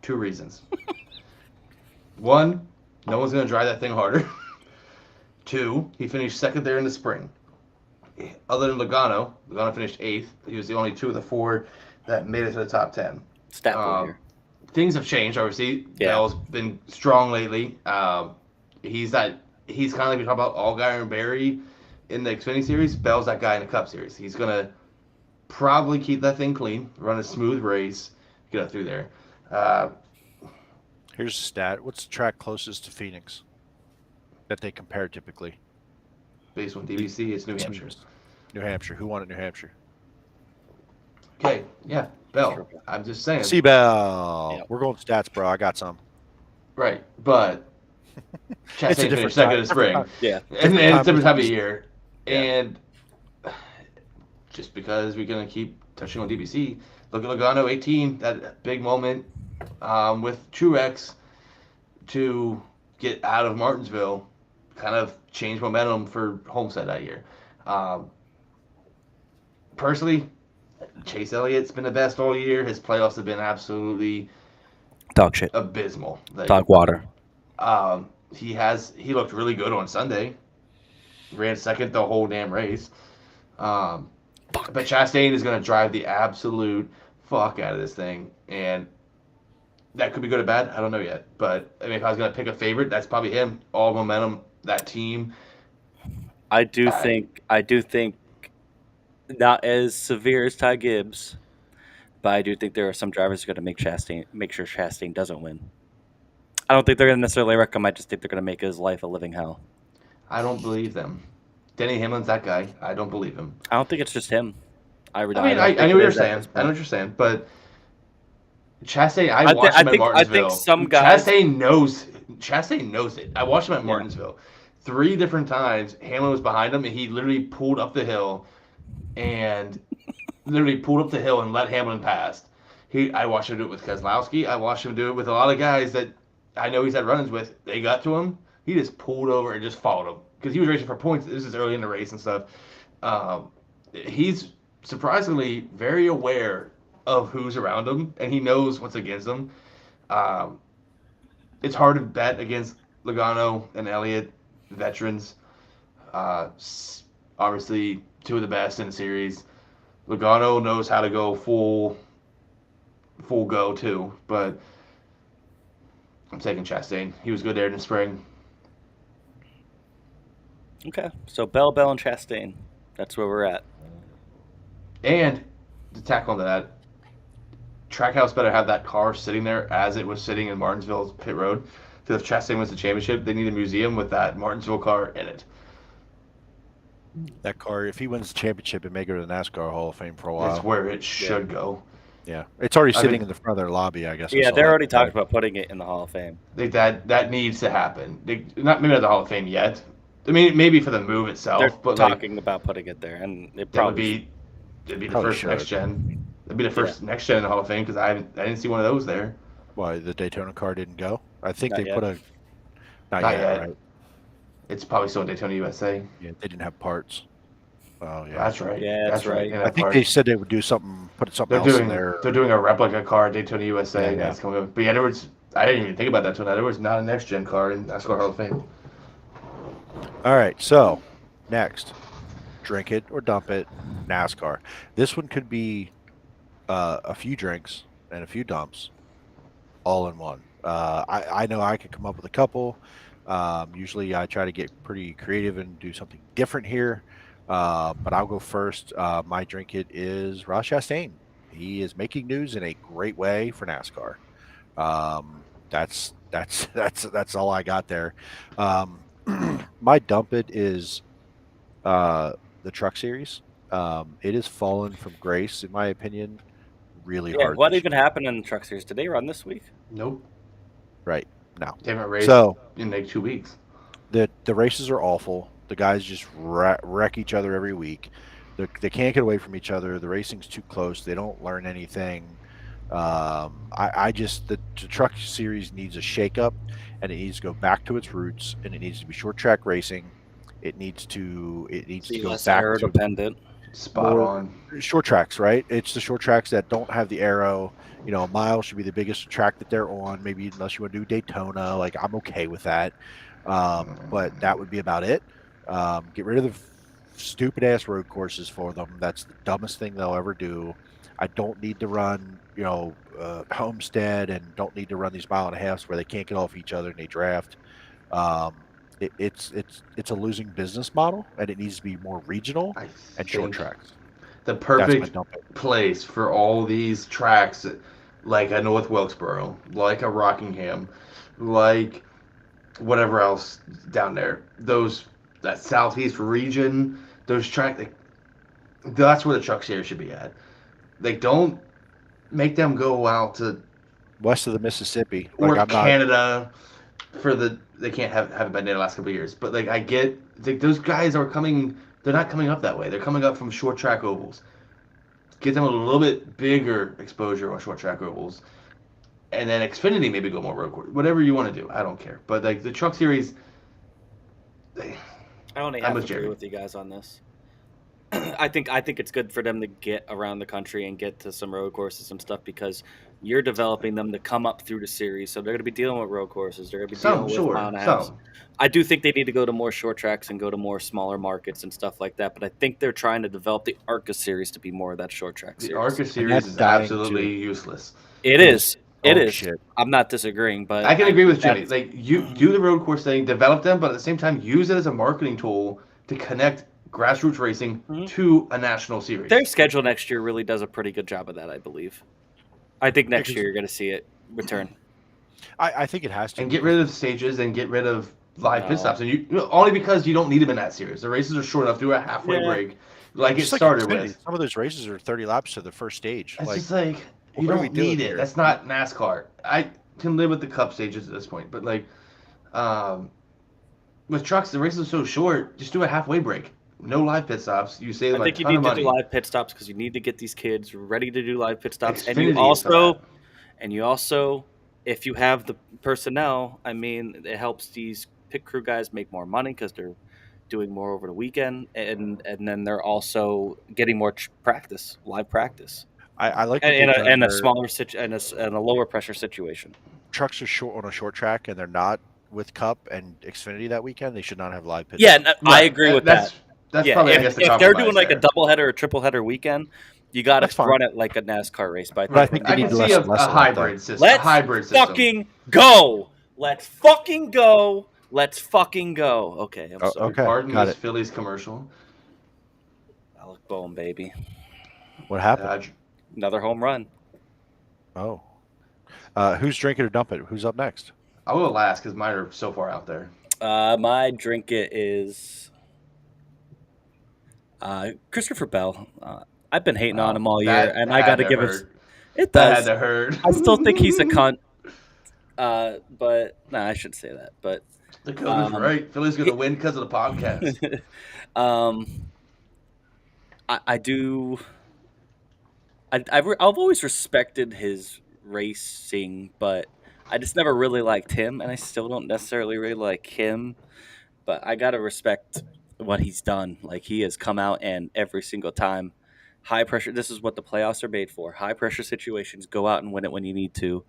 2 reasons. 1, no one's going to drive that thing harder. 2, he finished 2nd there in the spring. Other than Logano finished 8th. He was the only 2 of the 4 that made it to the top 10. Things have changed, obviously. Yeah. Bell's been strong lately. He's kind of like we talk about Allgaier and Barry in the Xfinity Series. Bell's that guy in the Cup Series. He's gonna probably keep that thing clean, run a smooth race, get up through there. Here's a stat. What's the track closest to Phoenix that they compare typically? Based on DBC, it's New Hampshire. New Hampshire. Who won at New Hampshire? Okay, yeah, Bell. I'm just saying. See, Bell. Yep. We're going stats, bro. I got some. Right, but Chastain finished 2nd in the spring. Yeah. And it's a different time of year. Yeah. And just because we're going to keep touching on DBC, look at Logano 18, that big moment with Truex to get out of Martinsville kind of changed momentum for Homestead that year. Personally, Chase Elliott's been the best all year. His playoffs have been absolutely Dog shit. abysmal. Like, Dog water. he looked really good on Sunday. Ran second the whole damn race. But Chastain is going to drive the absolute fuck out of this thing, and that could be good or bad. I don't know yet. But I mean, if I was going to pick a favorite, that's probably him. All momentum, that team. I do think not as severe as Ty Gibbs, but I do think there are some drivers who are going to make sure Chastain doesn't win. I don't think they're going to necessarily wreck him. I just think they're going to make his life a living hell. I don't believe them. Denny Hamlin's that guy. I don't believe him. I don't think it's just him. I know what you're saying. I know what you're saying, but Chastain, I watched him at Martinsville. I think some guys. Chastain knows it. I watched him at Martinsville 3 different times. Hamlin was behind him, and he literally pulled up the hill and let Hamlin pass. I watched him do it with Keselowski. I watched him do it with a lot of guys that I know he's had run-ins with. They got to him. He just pulled over and just followed him because he was racing for points. This is early in the race and stuff. He's surprisingly very aware of who's around him, and he knows what's against him. It's hard to bet against Logano and Elliott, veterans. Obviously, 2 of the best in the series. Logano knows how to go full go too, but I'm taking Chastain. He was good there in the spring. Okay, so Bell, and Chastain. That's where we're at. And to tack on to that, Trackhouse better have that car sitting there as it was sitting in Martinsville's pit road. Because if Chastain wins the championship, they need a museum with that Martinsville car in it. That car, if he wins the championship, it may go to the NASCAR Hall of Fame for a while. That's where it should go. Yeah, it's already sitting in the front of their lobby, I guess. Yeah, they're already talking about putting it in the Hall of Fame. That needs to happen. Not maybe not the Hall of Fame yet. I mean, maybe for the move itself. They're but talking about putting it there, and it probably it'd be the first next gen. It'd be the first next gen in the Hall of Fame because I didn't see one of those there. Why the Daytona car didn't go? I think Not they yet. put a. Not yet, right? It's probably still in Daytona USA. Yeah, they didn't have parts. Oh yeah, That's right. Yeah, that's right. Yeah, I think they said they would do something, put something else in there. They're doing a replica car at Daytona USA. Yeah. That's coming up. But yeah, I didn't even think about that until now. There was not a next gen car in NASCAR Hall of Fame. All right, so next, drink it or dump it, NASCAR. This one could be a few drinks and a few dumps, all in one. I know I could come up with a couple. Usually I try to get pretty creative and do something different here, but I'll go first. My drink it is Ross Chastain. He is making news in a great way for NASCAR. That's all I got there. My dump it is the Truck Series. It has fallen from grace, in my opinion, really hard. What even happened in the Truck Series? Did they run this week? Nope. Right. No. They haven't raced in like 2 weeks. The races are awful. The guys just wreck each other every week. They can't get away from each other. The racing's too close. They don't learn anything. The Truck Series needs a shakeup, and it needs to go back to its roots, and it needs to be short track racing. It needs to go back to dependent. Spot on. Short tracks, right? It's the short tracks that don't have the arrow. You know, a mile should be the biggest track that they're on. Maybe unless you want to do Daytona, like I'm okay with that. But that would be about it. Get rid of the stupid ass road courses for them. That's the dumbest thing they'll ever do. I don't need to run, Homestead, and don't need to run these mile and a halves where they can't get off each other and they draft. It's a losing business model, and it needs to be more regional and short tracks. The perfect place for all these tracks, like a North Wilkesboro, like a Rockingham, like whatever else down there. That southeast region, those tracks, that's where the Truck Series should be at. Don't make them go out to west of the Mississippi or Canada they can't have it been there the last couple of years. But I get those guys are coming. They're not coming up that way. They're coming up from short track ovals. Get them a little bit bigger exposure on short track ovals, and then Xfinity maybe go more road course. Whatever you want to do, I don't care. But the Truck Series, I only I'm have with to agree Jerry. with you guys on this. I think it's good for them to get around the country and get to some road courses and stuff because you're developing them to come up through the series. So they're going to be dealing with road courses. They're going to be dealing with mile and a half. I do think they need to go to more short tracks and go to more smaller markets and stuff like that. But I think they're trying to develop the ARCA series to be more of that short track The series. ARCA series that's is dying, absolutely too. useless. It is. It Oh, is. shit. I'm not disagreeing, but I can agree with Jimmy. that's- Like you do the road course thing, develop them, but at the same time use it as a marketing tool to connect grassroots racing to a national series. Their schedule next year really does a pretty good job of that, I believe. I think next year you're going to see it return. I think it has to. And get rid of stages and get rid of live pit No. stops, and you only because you don't need them in that series. The races are short enough. Do a halfway break, like it Just started Xfinity, with. some of those races are 30 laps to the first stage. It's Like, just like you what are we don't doing need it. here? That's not NASCAR. I can live with the Cup stages at this point, but like, with trucks, the races are so short. Just do a halfway break. No live pit stops. You save I a think you ton need of to money. do live pit stops because you need to get these kids ready to do live pit stops. Xfinity And you is also, for that. if you have the personnel, I mean, it helps these pit crew guys make more money because they're doing more over the weekend, and then they're also getting more practice, live practice, I like what in they've a, done in a where smaller and a lower pressure situation. trucks are short on a short track and they're not with Cup and Xfinity that weekend. They should not have live pit. Yeah, stops. I agree with that. That's Yeah, probably I guess the if they're compromise doing like there. a doubleheader or triple header weekend, you got That's to fine. run it like a NASCAR race. But But I think they I need can less see and less a of that, hybrid though. system. let's A hybrid system. fucking go. Let's fucking go. Let's fucking go. Okay, I'm sorry. Okay, Pardon got this it. Phillies commercial. Alec Boehm, baby. What happened? Another home run. Oh. Who's drinking or dump it? Who's up next? I'll go last because mine are so far out there. My drink it is Christopher Bell. I've been hating on him all year, and I got to give it. It That does. had to hurt. I still think he's a cunt. But no, I shouldn't say that. But The coach was right. Philly's going to win because of the podcast. I do. I've always respected his racing, but I just never really liked him, and I still don't necessarily really like him. But I gotta respect what he's done. Like he has come out and every single time, high pressure. This is what the playoffs are made for. High pressure situations, go out and win it when you need to.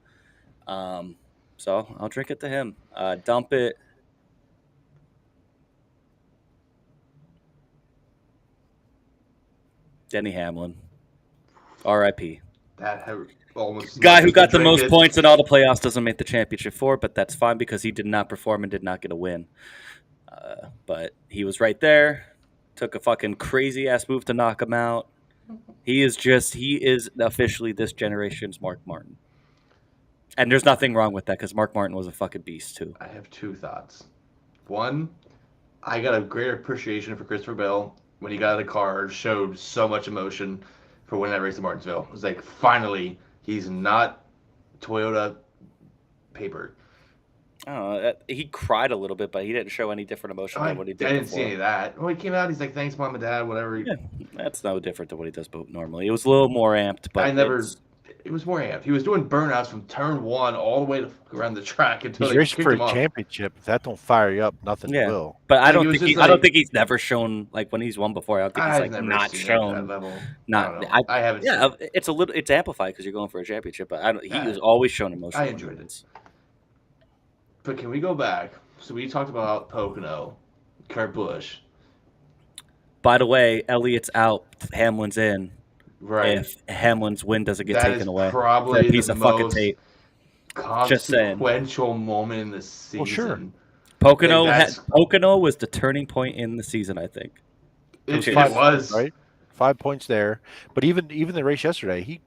So I'll drink it to him. Dump it. Denny Hamlin. R.I.P. That almost Guy who got the most it. points in all the playoffs doesn't make the championship four, but that's fine because he did not perform and did not get a win. But he was right there. Took a fucking crazy ass move to knock him out. He is officially this generation's Mark Martin. And there's nothing wrong with that because Mark Martin was a fucking beast too. I have two thoughts. One, I got a great appreciation for Christopher Bell when he got out of the car, showed so much emotion for winning that race at Martinsville. It was like, finally, he's not Toyota paper. Oh, he cried a little bit, but he didn't show any different emotion than what he did I didn't before. see any of that. When he came out, he's like, thanks, Mom and Dad, whatever. Yeah, that's no different than what he does normally. It was a little more amped, but it was more amped. He was doing burnouts from turn one all the way around the track until He's they racing kicked for him a off. championship. If that don't fire you up, nothing will. But I Like, don't it was think just I don't like- think he's never shown like when he's won before. I don't think I've he's like never not seen it at shown. that level. Not I haven't. Yeah, seen it. it's amplified because you're going for a championship. But he Yeah. was always shown emotion. I enjoyed it. But can we go back? So we talked about Pocono, Kurt Busch. By the way, Elliott's out, Hamlin's in. Right. If Hamlin's win doesn't get That taken is away, probably that piece the of fucking most tape. Just saying. consequential moment in the season. Well, sure. Pocono Like, that's- Pocono was the turning point in the season, I think. It Okay. was. Right? 5 points there. But even the race yesterday, he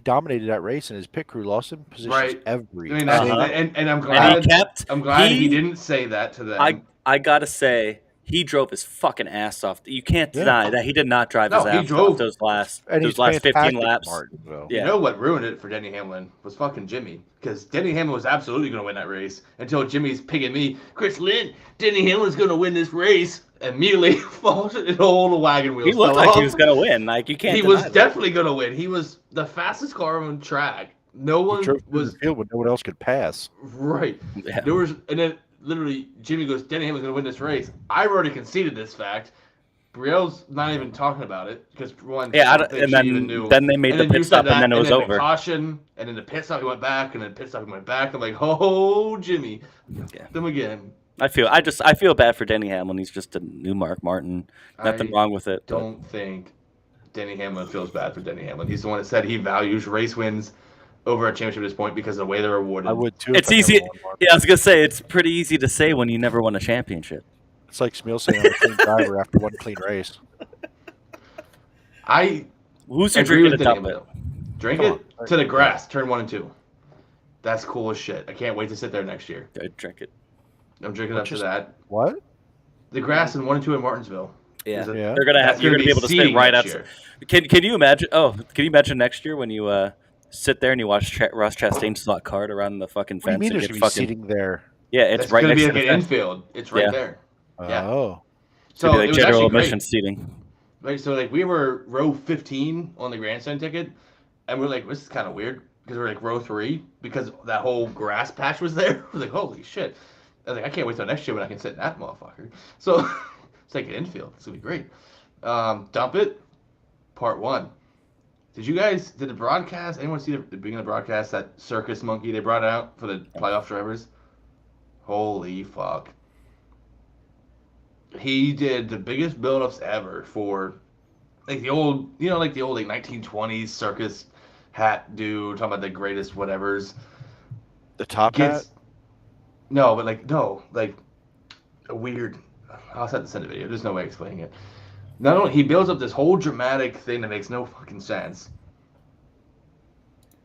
dominated that race, and his pit crew lost him positions Right. every. I mean, Uh-huh. and I'm And glad. he kept. I'm glad he didn't say that to them. I gotta say, he drove his fucking ass off. You can't Yeah. deny that he did not drive his No, he ass drove. off those last And he's 15 fantastic, laps. Martin, so. Yeah. You know what ruined it for Denny Hamlin was fucking Jimmy. Because Denny Hamlin was absolutely going to win that race until Jimmy's picking me. Chris Lynn, Denny Hamlin's going to win this race. Immediately falls in all the wagon wheels. He looked fell like he off. was gonna win. Like you can't. He deny was that. definitely going to win. He was the fastest car on track. No He one drove through was the field when no one else could pass. right. Yeah. There was, and then literally, Jimmy goes, Denny Hamlin's going to win this race. I've already conceded this fact. Brielle's not even talking about it because one, Yeah, I don't think she even knew. then they made And the then you pit said stop, and that, then it was and then over. the caution, and then the pit stop, he went back, and then pit stop, he went back. I'm like, oh, Jimmy, Yeah. them again. I feel bad for Denny Hamlin. He's just a new Mark Martin. Nothing wrong with it. Don't think Denny Hamlin feels bad for Denny Hamlin. He's the one that said he values race wins over a championship at this point because of the way they're awarded. I would too. It's if I easy. never won one. Yeah, I was gonna say it's pretty easy to say when you never won a championship. It's like Smeal saying I'm a clean driver after one clean race. Who's your agree drinking with to Denny dump it? Hamlin. Drink Come it to the grass, turn 1 and 2. That's cool as shit. I can't wait to sit there next year. Good, drink it. I'm drinking up to that. What? The grass in 1 and 2 in Martinsville. Yeah, Yeah. they're gonna have. You're gonna be able to sit right outside. outside. Can you imagine? Oh, can you imagine next year when you sit there and you watch Ross Chastain's slot card around the fucking What do you fence mean and there's get going to be fucking? seating there? Yeah, it's It's right gonna next be to like the an fence. infield. It's right Yeah. there. Yeah. Oh. So So be it like was general actually admission great. seating. Right, so like we were row 15 on the grandstand ticket, and we're like, this is kind of weird because we're like row 3 because that whole grass patch was there. I was like, holy shit! I was like, I can't wait till next year when I can sit in that motherfucker. So it's like an infield. It's gonna be great. Dump it, part 1. Did the broadcast? Anyone see the beginning of the broadcast? That circus monkey they brought out for the playoff drivers. Holy fuck! He did the biggest build-ups ever for like the old, like 1920s circus hat dude talking about the greatest whatevers. The top hat? No, but like a weird. I'll have to send a video. There's no way of explaining it. Not only he builds up this whole dramatic thing that makes no fucking sense.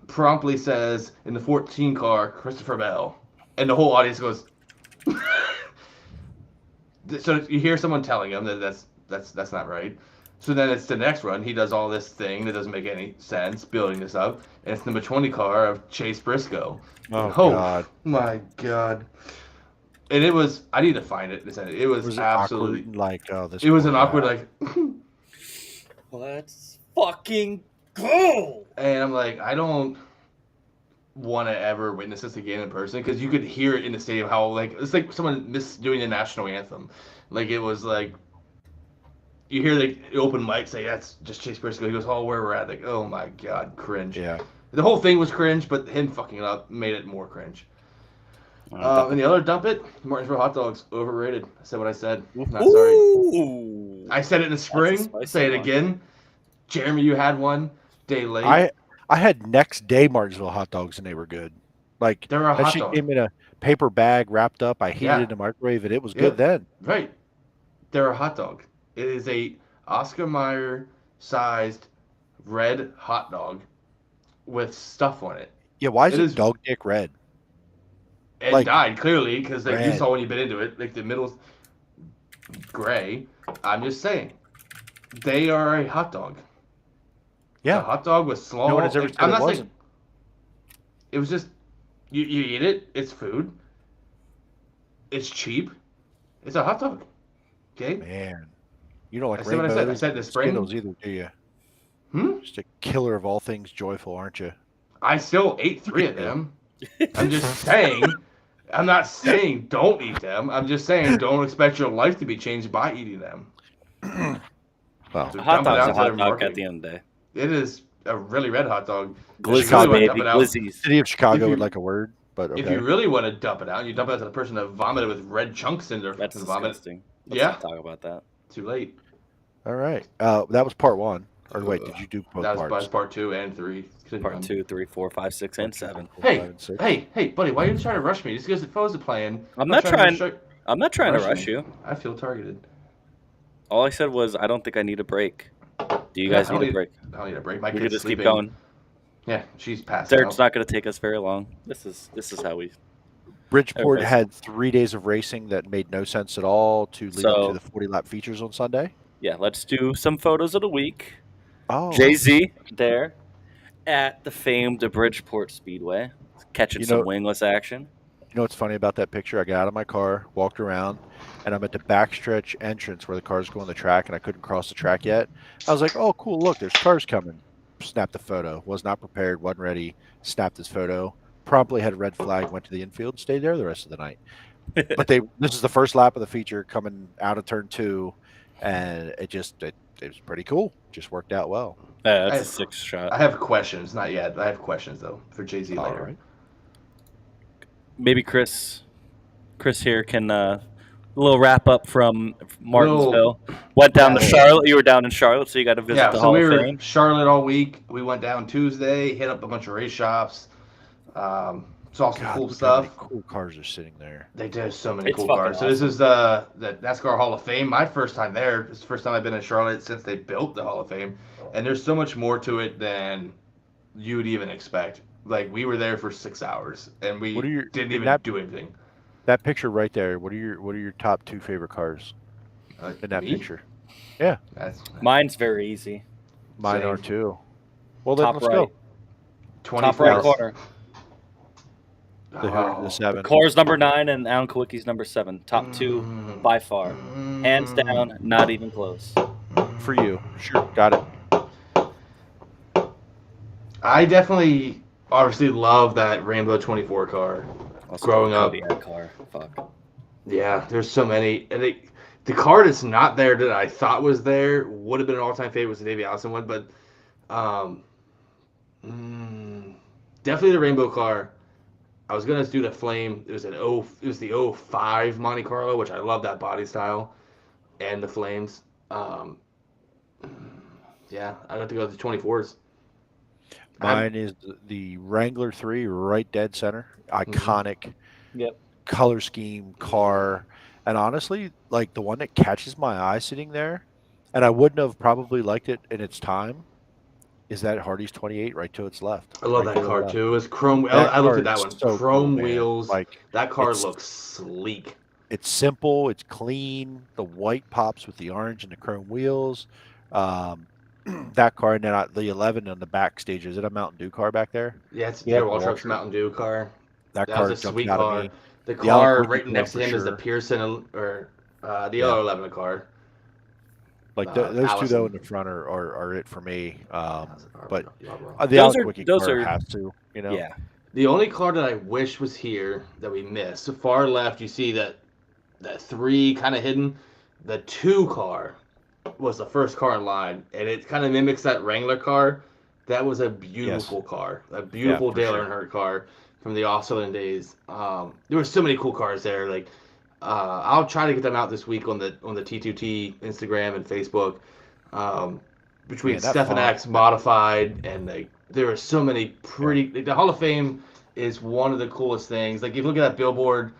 Promptly says in the 14 car, Christopher Bell, and the whole audience goes. So you hear someone telling him that that's not right. So then it's the next run. He does all this thing that doesn't make any sense, building this up, and it's number 20 car of Chase Briscoe. Oh, God. My God. And it was. I need to find it. It was absolutely awkward, like this. It was an awkward like. Let's fucking go. And I'm like, I don't want to ever witness this again in person because you could hear it in the stadium how like it's like someone doing the national anthem. Like it was like you hear the open mic say that's just Chase Briscoe. He goes, oh, where we're at. Like, oh my God, cringe. Yeah. The whole thing was cringe, but him fucking it up made it more cringe. And the other dump it, Martinsville hot dogs overrated. I said what I said. Not sorry. Ooh. I said it in the spring. spicy Say it one. again. Jeremy, you had one day late. I had next day Martinsville hot dogs and they were good. Like They were a that hot shit dog. came in a paper bag wrapped up. I heated it in the microwave and it was good then. Right. They're a hot dog. It is a Oscar Mayer sized red hot dog with stuff on it. Yeah, why is It it is- dog dick red? It Like, died clearly because you red. saw when you bit into it, like the middle's gray. I'm just saying, they are a hot dog. Yeah. A hot dog with small. No one has ever said I'm it not wasn't. saying. It was just you eat it. It's food. It's cheap. It's a hot dog. Okay. Man. You don't like I said what I said. I rainbows, said in the spring. Skittles either, do you? Hmm? Just a killer of all things joyful, aren't you? I still ate 3 of them. I'm just saying. I'm not saying don't eat them. I'm just saying don't expect your life to be changed by eating them. Well, So A hot dump it dog's out a to hot their dog marketing. at the end of the day. It is a really red hot dog. Glizzy, Chicago, really baby, want to dump it out. glizzies. City of Chicago If you- would like a word, but okay. If you really want to dump it out, you dump it out to the person that vomited with red chunks in their That's fucking vomit. disgusting. Let's Yeah. not talk about that. Too late. All right. That was part 1. Or wait, did you do both That was parts? part 2 and 3. Continue Part on. 2, 3, 4, 5, 6, and 7. Hey, hey, buddy, why are you trying to rush me? Just because the phones are playing. I'm not trying. to I'm not trying to rush rush me. you. I feel targeted. All I said was I don't think I need a break. Do you Yeah, guys I don't need a break? I don't need a break. My We kid's could just sleeping. keep going. Yeah, she's passed It's out. not going to take us very long. This is how we. Bridgeport Okay. had 3 days of racing that made no sense at all to lead up So- to the 40-lap features on Sunday. Yeah, let's do some photos of the week. Oh, Jay-Z there at the famed Bridgeport Speedway, catching You some know- wingless action. You know what's funny about that picture? I got out of my car, walked around, and I'm at the backstretch entrance where the cars go on the track, and I couldn't cross the track yet. I was like, oh, cool, look, there's cars coming. Snapped the photo. Was not prepared, wasn't ready. Snapped this photo. Promptly had a red flag, went to the infield, stayed there the rest of the night. But this is the first lap of the feature coming out of turn 2, and it was pretty cool. Just worked out well. That's a 6 shot. I have questions, not yet. I have questions though for Jay-Z All later. right. Maybe Chris here can a little wrap up from Martinsville. Went down to Charlotte. You were down in Charlotte, so you got to visit the Hall of Fame. We were in Charlotte all week. We went down Tuesday, hit up a bunch of race shops. Saw some cool stuff. How many cool cars are sitting there. They did so many cool cars. Awesome. So this is the NASCAR Hall of Fame. My first time there. It's the first time I've been in Charlotte since they built the Hall of Fame. And there's so much more to it than you would even expect. Like, we were there for 6 hours, and we didn't even do anything. That picture right there. What are your top 2 favorite cars in that picture? Yeah, mine's very easy. Mine are too. Well, then let's right. Go. Top right corner. The 7. Core's number 9 and Alan Kowicki's number 7. Top 2 by far, hands down, not even close. For you, sure, got it. I definitely, obviously, love that Rainbow 24 car. Also growing up, car. Fuck. Yeah, there's so many, and the car that's not there that I thought was there would have been an all-time favorite was the Davey Allison one, but definitely the Rainbow car. I was gonna do the Flame. It was the 05 Monte Carlo, which I love that body style, and the Flames. Yeah, I'd have to go with the 24s. Mine is the Wrangler 3, right dead center. Iconic. Yep. Color scheme, car, and honestly, like the one that catches my eye sitting there, and I wouldn't have probably liked it in its time, is that Hardy's 28 right to its left. I love that car too. It's chrome. I looked at that one. So chrome wheels. Like that car looks sleek. It's simple. It's clean. The white pops with the orange and the chrome wheels. That car, and then the 11 on the backstage. Is it a Mountain Dew car back there? Yeah, it's Peter Waltrip's Mountain Dew car. That car was a sweet out car. of me. The car right next to him is the Pearson or the other 11 car. Like those two though in the front are it for me. But the those car has to, you know. Yeah. The only car that I wish was here that we missed. So far left, you see that 3 kind of hidden. The 2 car was the first car in line, and it kind of mimics that Wrangler car. That was a beautiful car, a beautiful Dale Earnhardt car from the Australian days. There were so many cool cars there. Like, I'll try to get them out this week on the T2T Instagram and Facebook. Between Stefan X Modified and there were so many pretty. The Hall of Fame is one of the coolest things. Like, if you look at that billboard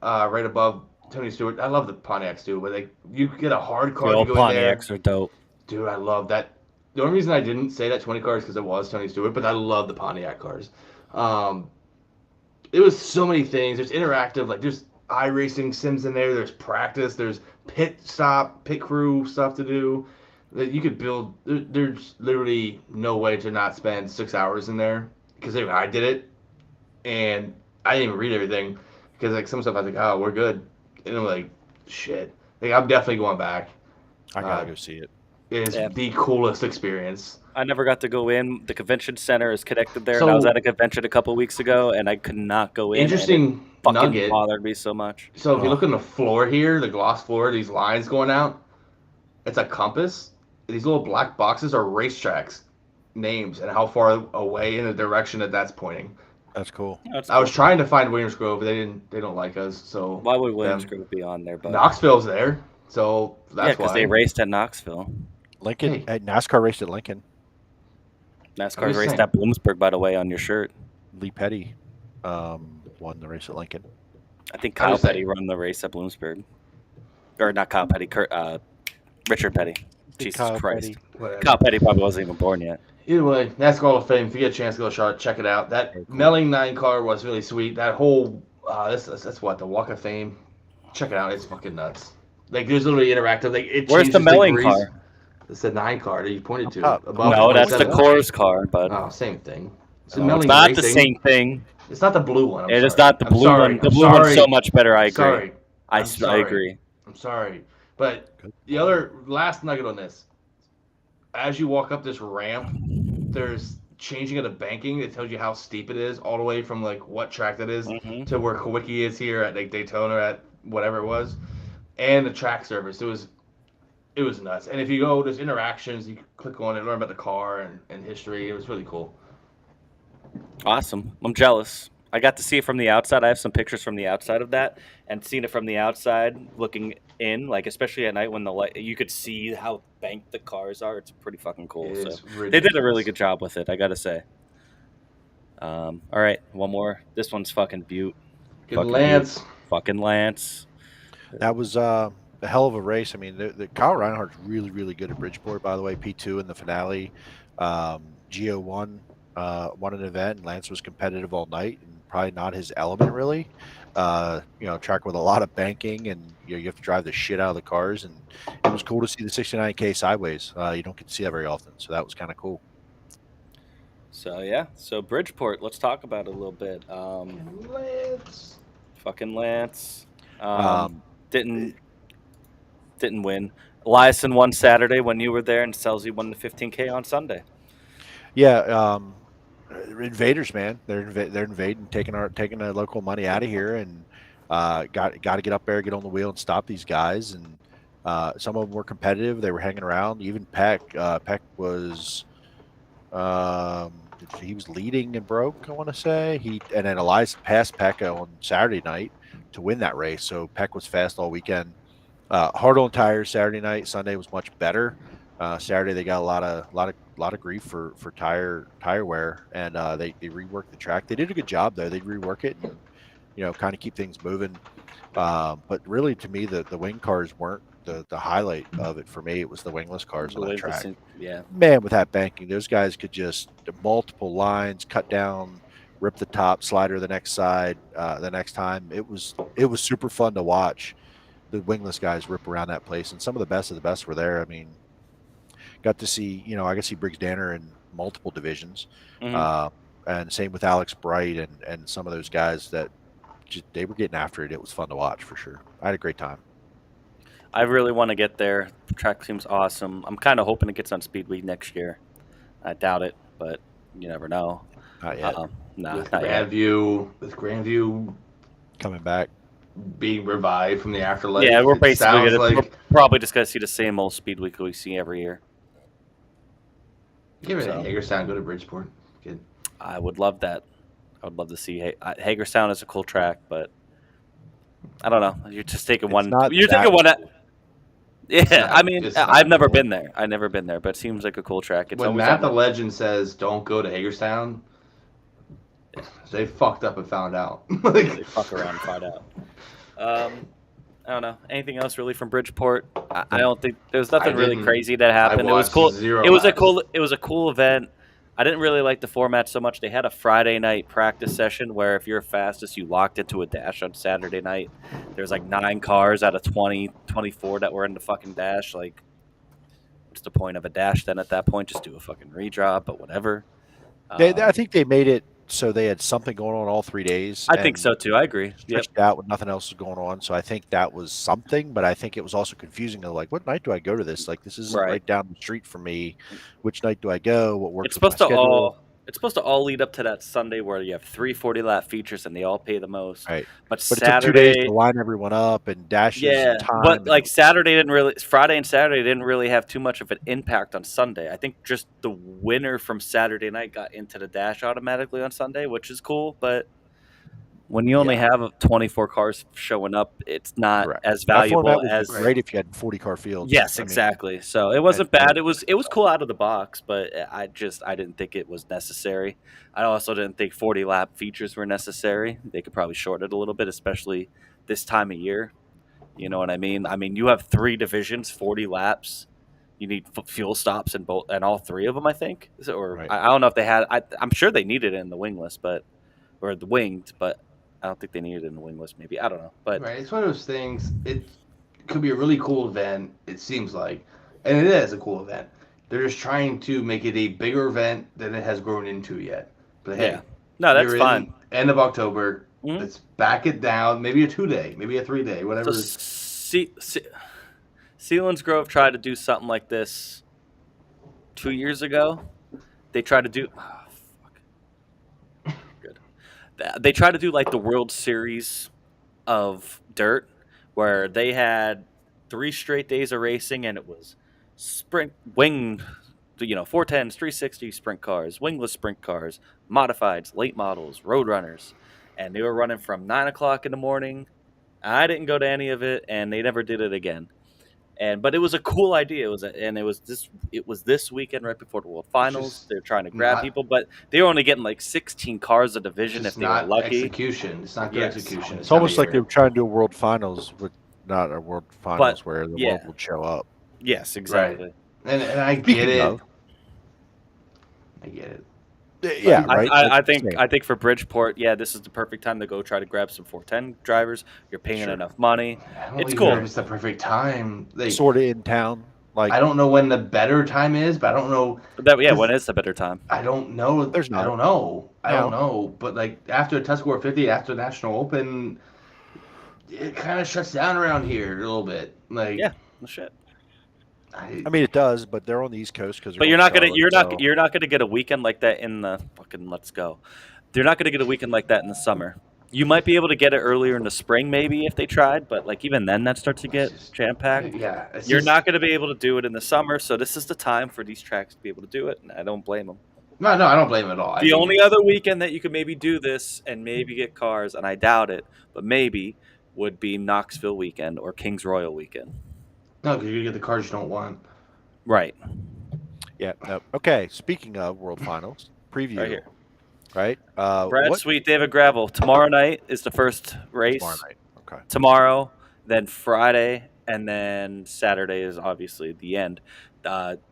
right above Tony Stewart, I love the Pontiacs too, but you get a hard car to go Pontiacs in there. Pontiacs are dope. Dude, I love that. The only reason I didn't say that 20 car is because it was Tony Stewart, but I love the Pontiac cars. It was so many things. There's interactive, like there's iRacing sims in there. There's practice. There's pit crew stuff to do. That you could build. There's literally no way to not spend 6 hours in there because I did it, and I didn't even read everything because like some stuff I think, oh, we're good, and I'm like, shit. Like, I'm definitely going back. I gotta go see it. It is the coolest experience. I never got to go in. The convention center is connected there, and I was at a convention a couple weeks ago, and I could not go in. Interesting nugget. Bothered me so much. So if you look on the floor here, the gloss floor, these lines going out, it's a compass. These little black boxes are racetracks names and how far away in the direction that's pointing. That's cool. I was trying to find Williams Grove, but they don't like us. So why would Williams Grove be on there? But Knoxville's there, so that's why. because they raced at Knoxville. Lincoln, NASCAR raced at Lincoln. NASCAR raced at Bloomsburg, by the way, on your shirt. Lee Petty won the race at Lincoln. I think Kyle Petty won the race at Bloomsburg. Or not Kyle Petty, Richard Petty. Jesus Christ. Kyle Petty probably wasn't even born yet. Either way, NASCAR Hall of Fame. If you get a chance to go to Charlotte, check it out. That Melling 9 car was really sweet. That whole, that's what, the Walk of Fame. Check it out. It's fucking nuts. Like, there's literally interactive. Like, where's the Melling car? It's the 9 car that you pointed to. Above no, that's the Coors car, but oh, same thing. It's not the same thing. It's not the blue one. It is not the blue one. The blue one's so much better. I agree. I agree. I'm sorry, but the other last nugget on this: as you walk up this ramp, there's changing of the banking. It tells you how steep it is, all the way from like what track that is Mm-hmm. to where Kawicki is here at like Daytona at whatever it was, and the track service. It was nuts. And if you go, there's interactions. You can click on it, learn about the car and history. It was really cool. Awesome. I'm jealous. I got to see it from the outside. I have some pictures from the outside of that, and seeing it from the outside, looking in, like especially at night when the light, you could see how banked the cars are. It's pretty fucking cool. It So is they did a really ridiculous. good job with it, I gotta say. All right, one more. This one's fucking beaut. Good Fucking Lance. beaut. Fucking Lance. That was a hell of a race. I mean, the Kyle Reinhardt's really, really good at Bridgeport, by the way. P2 in the finale. Gio won an event, and Lance was competitive all night, and probably not his element, really. Track with a lot of banking, and you have to drive the shit out of the cars, and it was cool to see the 69K sideways. You don't get to see that very often, so that was kind of cool. So yeah, so Bridgeport. Let's talk about it a little bit. Lance. Fucking Lance. Um, Didn't win. Eliason won Saturday when you were there, and Selzy won the 15K on Sunday. Yeah, invaders, man. They're invading, taking the local money out of here, and got to get up there, get on the wheel, and stop these guys. And some of them were competitive. They were hanging around. Even Peck was he was leading and broke, I want to say. And then Elias passed Peck on Saturday night to win that race. So Peck was fast all weekend. Hard on tires Saturday night. Sunday was much better. Saturday they got a lot of grief for tire wear, and they reworked the track. They did a good job though. They rework it and kind of keep things moving. But really, to me, the wing cars weren't the highlight of it. For me, it was the wingless cars on that track. Yeah, Man, with that banking, those guys could just multiple lines, cut down, rip the top, slider the next side, the next time. It was super fun to watch the wingless guys rip around that place, and some of the best were there. I mean, got to see, I got to see Briggs Danner in multiple divisions, and same with Alex Bright and some of those guys that they were getting after it. It was fun to watch for sure. I had a great time. I really want to get there. The track seems awesome. I'm kind of hoping it gets on Speedweek next year. I doubt it, but you never know. Not yet. With Grandview Coming back. being revived from the afterlife. Yeah, we're probably just going to see the same old Speedweek we see every year. Give it a Hagerstown, go to Bridgeport. Good. I would love that. I would love to see Hagerstown is a cool track, but I don't know. You're just taking one. You're taking one. Yeah, I mean, I've never been there. I've never been there, but it seems like a cool track. When Matt the Legend says don't go to Hagerstown, they fucked up and found out. They fuck around and find out. I don't know. Anything else really from Bridgeport? I don't think there was nothing really crazy that happened. It was cool. It was a cool event. I didn't really like the format so much. They had a Friday night practice session where if you're fastest, you locked into a dash on Saturday night. There's like 9 cars out of 24 that were in the fucking dash. Like, what's the point of a dash then at that point? Just do a fucking redrop, but whatever. I think they made it so they had something going on all 3 days. I think so too. I agree. Stretched out with nothing else was going on. So I think that was something, but I think it was also confusing. Like, what night do I go to this? Like, this isn't right down the street from me. Which night do I go? What works? It's supposed to all lead up to that Sunday where you have 3 40-lap features and they all pay the most. Right. But Saturday, it took 2 days to line everyone up and dashes. Yeah, and time but like Friday and Saturday didn't really have too much of an impact on Sunday. I think just the winner from Saturday night got into the dash automatically on Sunday, which is cool. But when you only have 24 cars showing up, it's not as valuable as great if you had 40-car fields. Yes, exactly. So it wasn't bad. It was cool out of the box, but I didn't think it was necessary. I also didn't think 40-lap features were necessary. They could probably shorten it a little bit, especially this time of year. You know what I mean? I mean, you have 3 divisions, 40 laps. You need fuel stops in all 3 of them, I think. I don't know if they had. I'm sure they needed it in the wingless, or the winged, but I don't think they needed it in the wingless. Maybe, I don't know. But it's one of those things. It could be a really cool event. It seems like, and it is a cool event. They're just trying to make it a bigger event than it has grown into yet. But hey, no, that's fine. End of October. Let's back it down. Maybe a 2-day, maybe a 3-day, whatever. So Sealands Grove tried to do something like this 2 years ago. They tried to do they try to do like the World Series of dirt, where they had 3 straight days of racing, and it was sprint winged, 410s, 360 sprint cars, wingless sprint cars, modifieds, late models, road runners, and they were running from 9 o'clock in the morning. I didn't go to any of it, and they never did it again. But it was a cool idea. It was this weekend right before the World Finals. They're trying to grab people, but they were only getting like 16 cars a division if they were lucky. Execution. It's not good execution. It's almost like they were trying to do a World Finals with not a World Finals where the world would show up. Yes, exactly. Right. And I get it. I get it. Yeah, right. I think for Bridgeport, this is the perfect time to go try to grab some 410 drivers. You're paying enough money. It's cool. It's the perfect time. Sort of in town. Like, I don't know when the better time is, but I don't know. When is the better time? I don't know. I don't know. But like after the Tuscarora 50, after the National Open, it kind of shuts down around here a little bit. Like, no shit. I mean, it does, but they're on the East Coast because. But you're not gonna get a weekend like that in the fucking Let's Go. You're not gonna get a weekend like that in the summer. You might be able to get it earlier in the spring, maybe if they tried, but like even then, that starts to get jam packed. Yeah, you're not gonna be able to do it in the summer, so this is the time for these tracks to be able to do it, and I don't blame them. No, I don't blame them at all. The only other weekend that you could maybe do this and maybe get cars, and I doubt it, but maybe would be Knoxville weekend or Kings Royal weekend. No, because you get the cars you don't want. Right. Yeah. No. Okay. Speaking of World Finals preview, right here. Right. Brad Sweet, David Gravel. Tomorrow night is the first race. Tomorrow night. Okay. Tomorrow, then Friday, and then Saturday is obviously the end.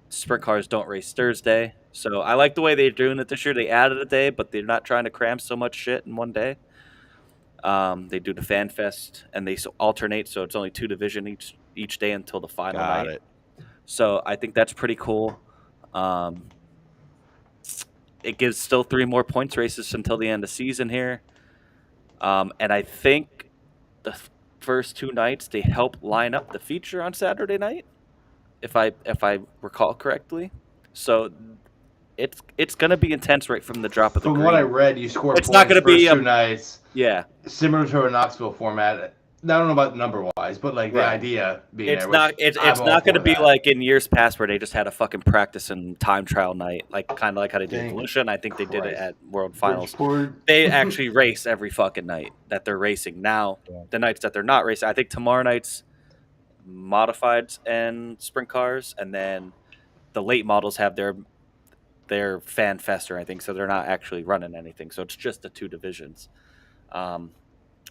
Sprint cars don't race Thursday, so I like the way they're doing it this year. They added a day, but they're not trying to cram so much shit in one day. They do the Fan Fest, and they alternate, so it's only 2 division each day until the final night. Got it. So I think that's pretty cool. It gives still 3 more points races until the end of the season here. And I think the first 2 nights they help line up the feature on Saturday night, if I recall correctly. So it's going to be intense right from the drop of the green. From what I read, you scored it's points not going to be 2 nights. Yeah. Similar to a Knoxville format. I don't know about number-wise, but like the idea being it's not going to be like in years past where they just had a fucking practice and time trial night, like kind of like how they did Evolution. I think they did it at World Finals. They actually race every fucking night that they're racing. Now, the nights that they're not racing, I think tomorrow night's modifieds and sprint cars, and then the late models have their fan fester, I think, so they're not actually running anything. So it's just the 2 divisions.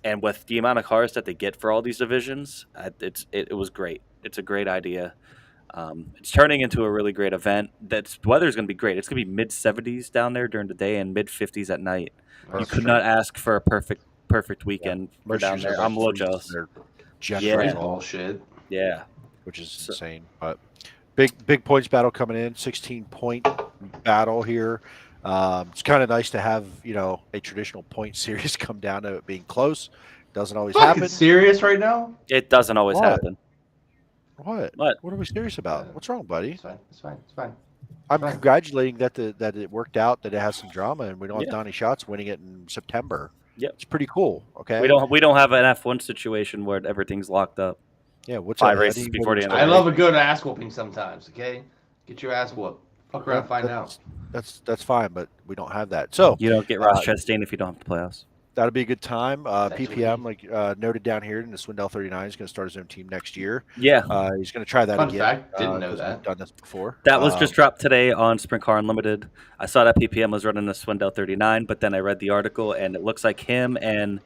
And with the amount of cars that they get for all these divisions, it was great. It's a great idea. It's turning into a really great event. The weather is going to be great. It's going to be mid-70s down there during the day and mid-50s at night. You could not ask for a perfect weekend down there. I'm a little jealous. Bullshit. Yeah. Which is insane. But big points battle coming in. 16-point battle here. It's kind of nice to have, a traditional point series come down to it being close. Doesn't always happen. Serious right now? It doesn't always happen. What are we serious about? What's wrong, buddy? It's fine. I'm congratulating that it worked out, that it has some drama, and we don't have Donnie Schatz winning it in September. Yep. It's pretty cool. Okay. We don't have an F1 situation where everything's locked up. Yeah. What's 5 races before the end? I love a good ass whooping sometimes. Okay, get your ass whooped. Fuck around, find out. That's fine, but we don't have that. So you don't get Ross Chastain if you don't have the playoffs. That'll be a good time. PPM, noted down here, in the Swindell 39 is going to start his own team next year. Yeah, he's going to try that Fun again. Fact, didn't know that. We've done this before. That was just dropped today on Sprint Car Unlimited. I saw that PPM was running the Swindell 39, but then I read the article, and it looks like him and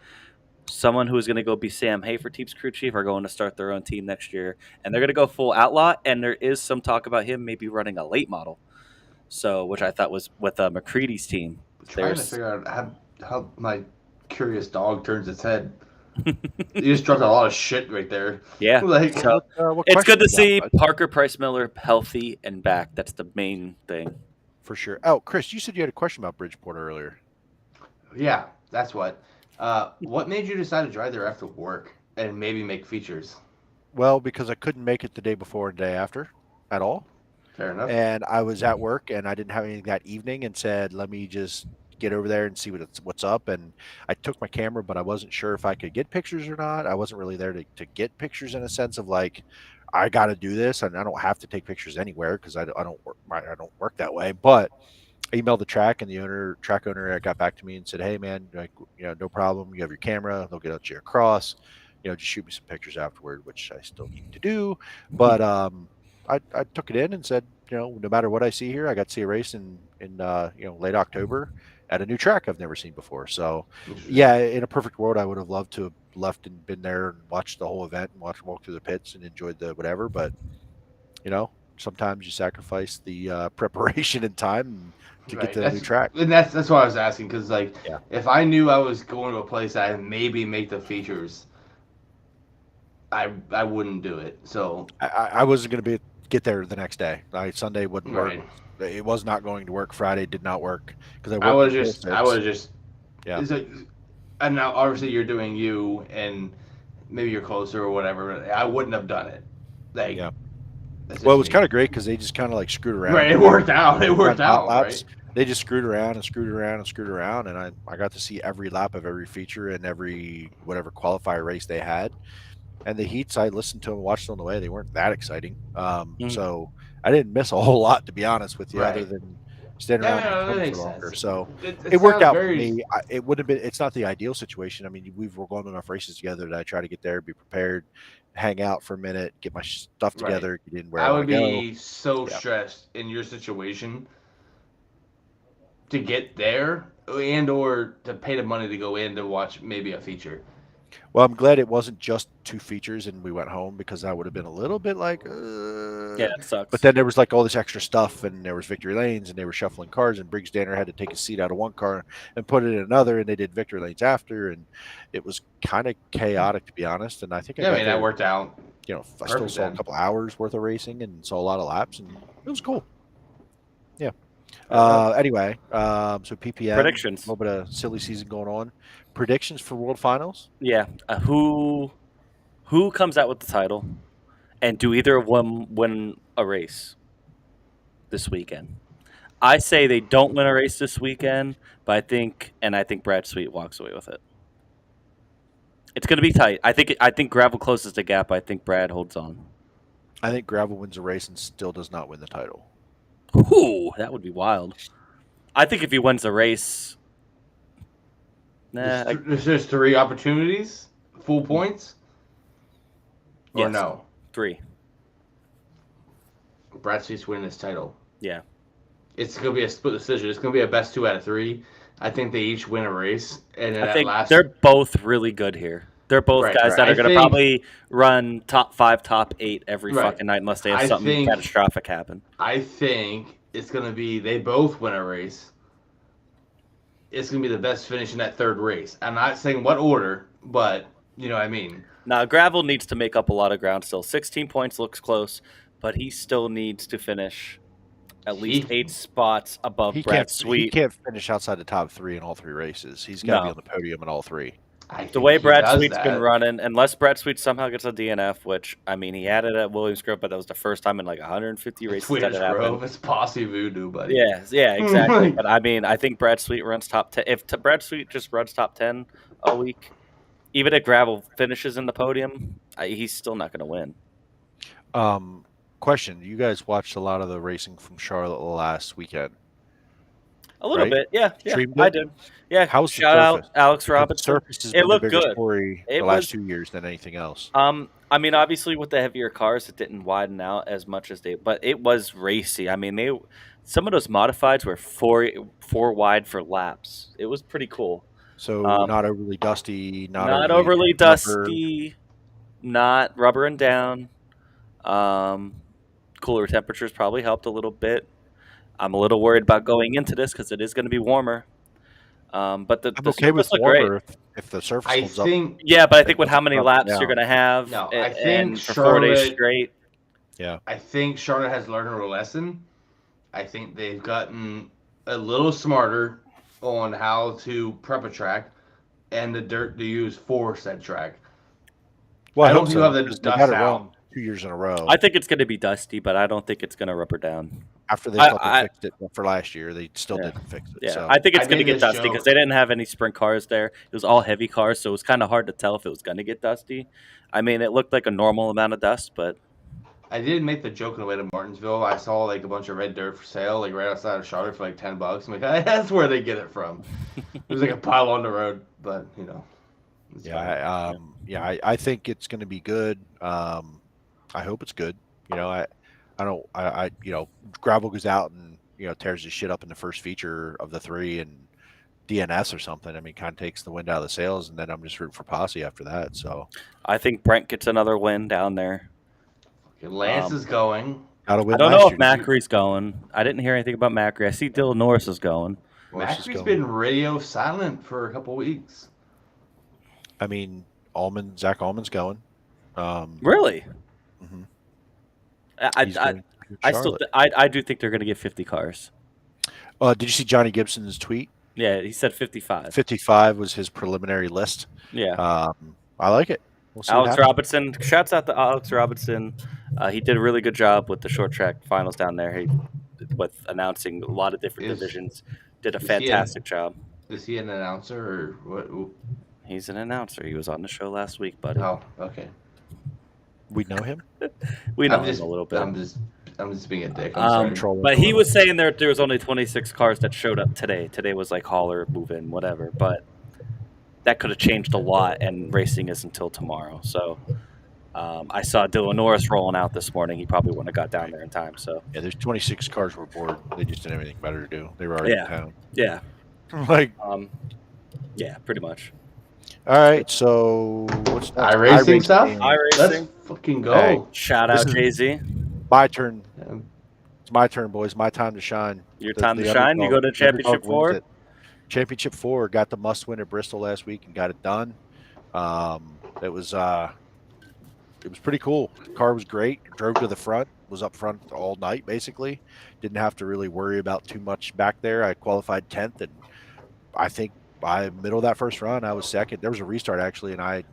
someone who is going to go be Sam Hafer, Teep's crew chief, are going to start their own team next year, and they're going to go full outlaw. And there is some talk about him maybe running a late model. So, which I thought was with McCready's team. Trying to figure out how my curious dog turns its head. You just dropped a lot of shit right there. Yeah. So, it's good to see Parker Price Miller healthy and back. That's the main thing. For sure. Oh, Chris, you said you had a question about Bridgeport earlier. Yeah, that's what. What made you decide to drive there after work and maybe make features? Well, because I couldn't make it the day before and day after at all. Fair enough. And I was at work and I didn't have anything that evening and said, let me just get over there and see what's up. And I took my camera, but I wasn't sure if I could get pictures or not. I wasn't really there to get pictures in a sense of like, I got to do this, and I don't have to take pictures anywhere because I don't work that way. But I emailed the track, and the track owner got back to me and said, "Hey, man, like, no problem. You have your camera. They'll get you across. Just shoot me some pictures afterward," which I still need to do. But I took it in and said, no matter what I see here, I got to see a race in late October at a new track I've never seen before. So, yeah, in a perfect world, I would have loved to have left and been there and watched the whole event and walk through the pits and enjoyed the whatever. But sometimes you sacrifice the preparation and time to get to the new track. And that's why I was asking, because if I knew I was going to a place that I'd maybe make the features, I wouldn't do it. So I wasn't going to get there the next day. Sunday wouldn't work. It was not going to work. Friday did not work because I would have just yeah. And now obviously you're doing you, and maybe you're closer or whatever. I wouldn't have done it. Yeah. Well, it was kind of great because they just kind of like screwed around. Right, it worked out. Right? They just screwed around, and I got to see every lap of every feature and every whatever qualifier race they had. And the heats, I listened to them, watched them on the way. They weren't that exciting, so I didn't miss a whole lot, to be honest with you, other than standing around for longer. Sense. So it worked out for me. It would have been. It's not the ideal situation. I mean, we've gone enough races together that I try to get there, be prepared, hang out for a minute, get my stuff together, get in where I would be so stressed in your situation to get there and or to pay the money to go in to watch maybe a feature. Well, I'm glad it wasn't just 2 features and we went home, because that would have been a little bit like, yeah, it sucks. But then there was like all this extra stuff, and there was victory lanes, and they were shuffling cars, and Briggs Danner had to take a seat out of one car and put it in another, and they did victory lanes after, and it was kind of chaotic, to be honest. And I think that worked out. I still saw a couple hours worth of racing and saw a lot of laps, and it was cool. Yeah. Anyway, so PPM predictions. A little bit of silly season going on. Predictions for World Finals? Yeah. Who comes out with the title, and do either of them win a race this weekend? I say they don't win a race this weekend, but I think Brad Sweet walks away with it. It's going to be tight. I think Gravel closes the gap. I think Brad holds on. I think Gravel wins a race and still does not win the title. Ooh, that would be wild. I think if he wins the race, there's 3 opportunities, full points, or yes. no? 3. Brad Sweet's winning this title. Yeah, it's gonna be a split decision. It's gonna be a best 2 out of 3. I think they each win a race, and then I think they're both really good here. They're both guys that are going to probably run top 5, top 8 every fucking night unless they have something catastrophic happen. I think it's going to be they both win a race. It's going to be the best finish in that 3rd race. I'm not saying what order, but you know what I mean. Now, Gravel needs to make up a lot of ground still. 16 points looks close, but he still needs to finish at least 8 spots above Brad Sweet. He can't finish outside the top 3 in all 3 races. He's got to be on the podium in all 3. The way Brad Sweet's been running, unless Brad Sweet somehow gets a DNF, which, I mean, he had it at Williams Grove, but that was the first time in like 150 races that it happened. It's posse voodoo, buddy. Yeah, exactly. But, I mean, I think Brad Sweet runs top 10. If Brad Sweet just runs top 10 a week, even if Gravel finishes in the podium, he's still not going to win. Question. You guys watched a lot of the racing from Charlotte last weekend? A little bit, yeah. I did. Yeah, how's shout out Alex Robinson. The surface has been a bigger story the last 2 years than anything else. I mean, obviously with the heavier cars, it didn't widen out as much as but it was racy. I mean, some of those modifieds were four wide for laps. It was pretty cool. So not overly dusty, not overly dusty, not rubbering down. Cooler temperatures probably helped a little bit. I'm a little worried about going into this because it is going to be warmer. But the okay with warmer if the surface holds up. Yeah, but I think with how many laps you're going to have, I think for 4 days straight. Yeah, I think Charlotte has learned a lesson. I think they've gotten a little smarter on how to prep a track and the dirt to use for said track. Well, I don't think you have the dust out. 2 years in a row. I think it's going to be dusty, but I don't think it's going to rubber down. After they I- fucking I- fixed it for last year, they still Yeah. didn't fix it. Yeah, So I think it's I going to made get this dusty joke. because they didn't have any sprint cars there. It was all heavy cars, so it was kind of hard to tell if it was going to get dusty. I mean, it looked like a normal amount of dust, but I did make the joke on the way to Martinsville. I saw like a bunch of red dirt for sale, like right outside of Charlotte for like $10. I'm like, that's where they get it from. There's like a pile on the road, but it's fine. I think it's going to be good. I hope it's good. Gravel goes out and tears his shit up in the first feature of the 3 and DNS or something. I mean, kind of takes the wind out of the sails, and then I'm just rooting for Posse after that. So I think Brent gets another win down there. Okay, Lance is going. got to win. I don't know if last year. Macri's going. I didn't hear anything about Macri. I see Dylan Norris is going. Norris is Macri's going. been radio silent for a couple weeks. I mean, Zach Allman's going. Really? Mhm. I He's going to still Charlotte. I do think they're going to get 50 cars. Did you see Johnny Gibson's tweet? Yeah, he said 55. 55 was his preliminary list. Yeah. I like it. We'll see what Alex happens. Robinson. Shouts out to Alex Robinson. He did a really good job with the short track finals down there. With announcing a lot of different divisions. Did a fantastic job. Is he an announcer or what? He's an announcer. He was on the show last week, buddy. Oh, okay. We know him. We know I'm him a little bit. I'm just being a dick. I'm sorry. But he was saying there was only 26 cars that showed up today. Today was like hauler, move in, whatever. But that could have changed a lot, and racing is until tomorrow. So I saw Dylan Norris rolling out this morning. He probably wouldn't have got down there in time. So Yeah, there's 26 cars were bored. They just didn't have anything better to do. They were already in town. yeah, Like, yeah, pretty much. all right. So what's next? iRacing stuff? iRacing. Let's fucking go. Hey. Shout out This is- Jay-Z. My turn. Um, It's my turn, boys. My time to shine. Your time to shine. You go to the Championship underdog wins 4. it. Championship 4 got the must win at Bristol last week and got it done. It was pretty cool. The car was great. Drove to the front. Was up front all night basically. Didn't have to really worry about too much back there. I qualified 10th, and I think by middle of that first run I was second. There was a restart actually, and I